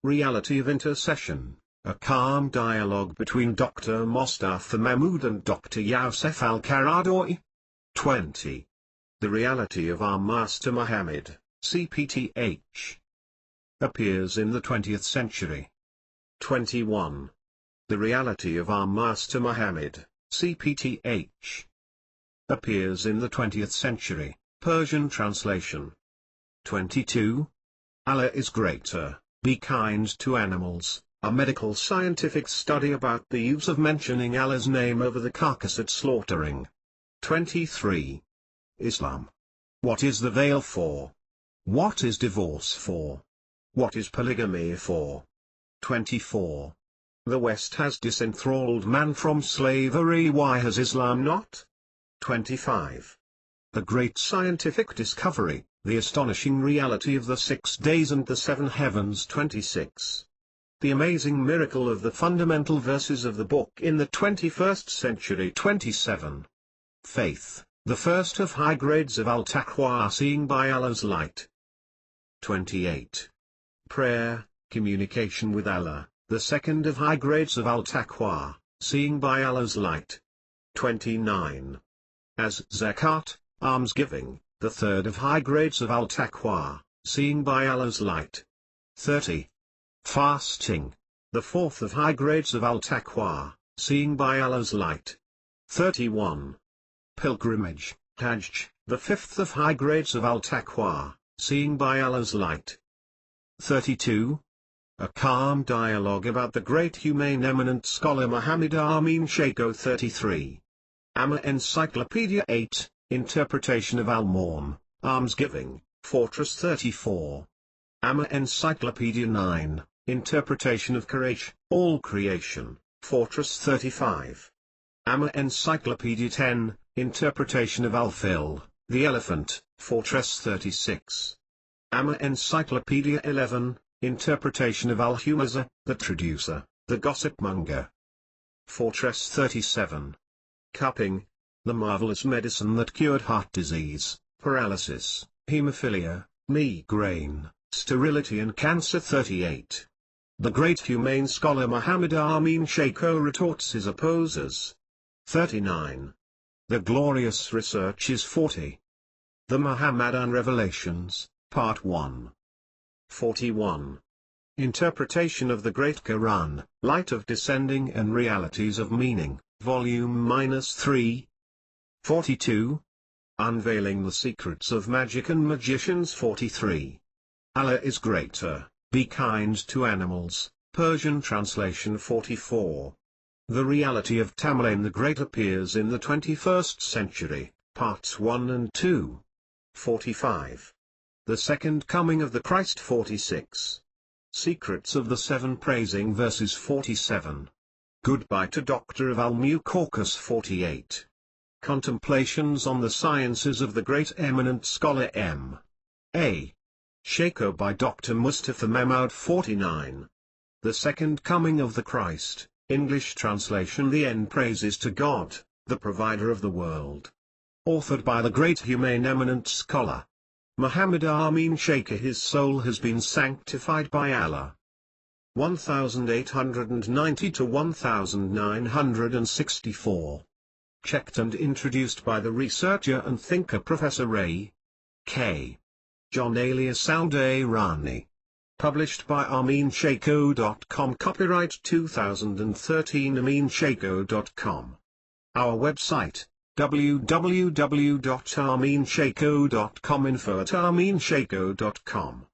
Reality of Intercession, A calm dialogue between Dr. Mostafa Mahmoud and Dr. Youssef Al-Qaradawi. 20. The reality of our Master Muhammad, CPTH. Appears in the 20th century. 21. The reality of our Master Muhammad, CPTH. Appears in the 20th century, Persian translation. 22. Allah is greater, be kind to animals, a medical scientific study about the use of mentioning Allah's name over the carcass at slaughtering. 23. Islam. What is the veil for? What is divorce for? What is polygamy for? 24. The West has disenthralled man from slavery, why has Islam not? 25. The great scientific discovery, the astonishing reality of the 6 days and the 7 heavens. 26. The amazing miracle of the fundamental verses of the book in the 21st century. 27. Faith, the first of high grades of al-taqwa, seeing by Allah's light. 28. Prayer, communication with Allah, the second of high grades of al-taqwa, seeing by Allah's light. 29. As zakat, almsgiving, the third of high grades of al-taqwa, seeing by Allah's light. 30. Fasting, the fourth of high grades of al-taqwa, seeing by Allah's light. 31. Pilgrimage, hajj, the fifth of high grades of al-taqwa, seeing by Allah's light. 32. A calm dialogue about the great humane eminent scholar Muhammad Amin Sheikho. 33. Amma Encyclopedia 8, Interpretation of Al-Morn, Almsgiving, Fortress 34. Amma Encyclopedia 9, Interpretation of Quraysh, All Creation, Fortress 35. Amma Encyclopedia 10, Interpretation of Al-Fil, The Elephant, Fortress 36. Amma Encyclopedia 11, Interpretation of Al-Humaza, The Traducer, The Gossip Monger. Fortress 37. Cupping, the marvelous medicine that cured heart disease, paralysis, hemophilia, migraine, sterility and cancer. 38. The great humane scholar Muhammad Amin Sheikho retorts his opposers. 39. The glorious researches. 40. The Muhammadan Revelations, Part 1. 41. Interpretation of the Great Quran, Light of Descending and Realities of Meaning, Volume 3. 42. Unveiling the Secrets of Magic and Magicians. 43. Allah is greater, be kind to animals, Persian translation. 44. The reality of Tamerlane the Great appears in the 21st century, Parts 1 and 2. 45. The Second Coming of the Christ. 46. Secrets of the Seven Praising Verses. 47. Goodbye to Doctor of Al-Muqawqis. 48. Contemplations on the Sciences of the Great Eminent Scholar M.A. Sheikho by Dr. Mustafa Mahmoud. 49. The Second Coming of the Christ, English translation. The End Praises to God, the Provider of the World. Authored by the great humane eminent scholar Muhammad Amin Sheikho. His soul has been sanctified by Allah. 1890 to 1964. Checked and introduced by the researcher and thinker Professor Ray K. John alias Saude Rani. Published by AminSheikho.com. Copyright 2013. AminSheikho.com. Our website, www.aminsheikho.com. Info@aminsheikho.com.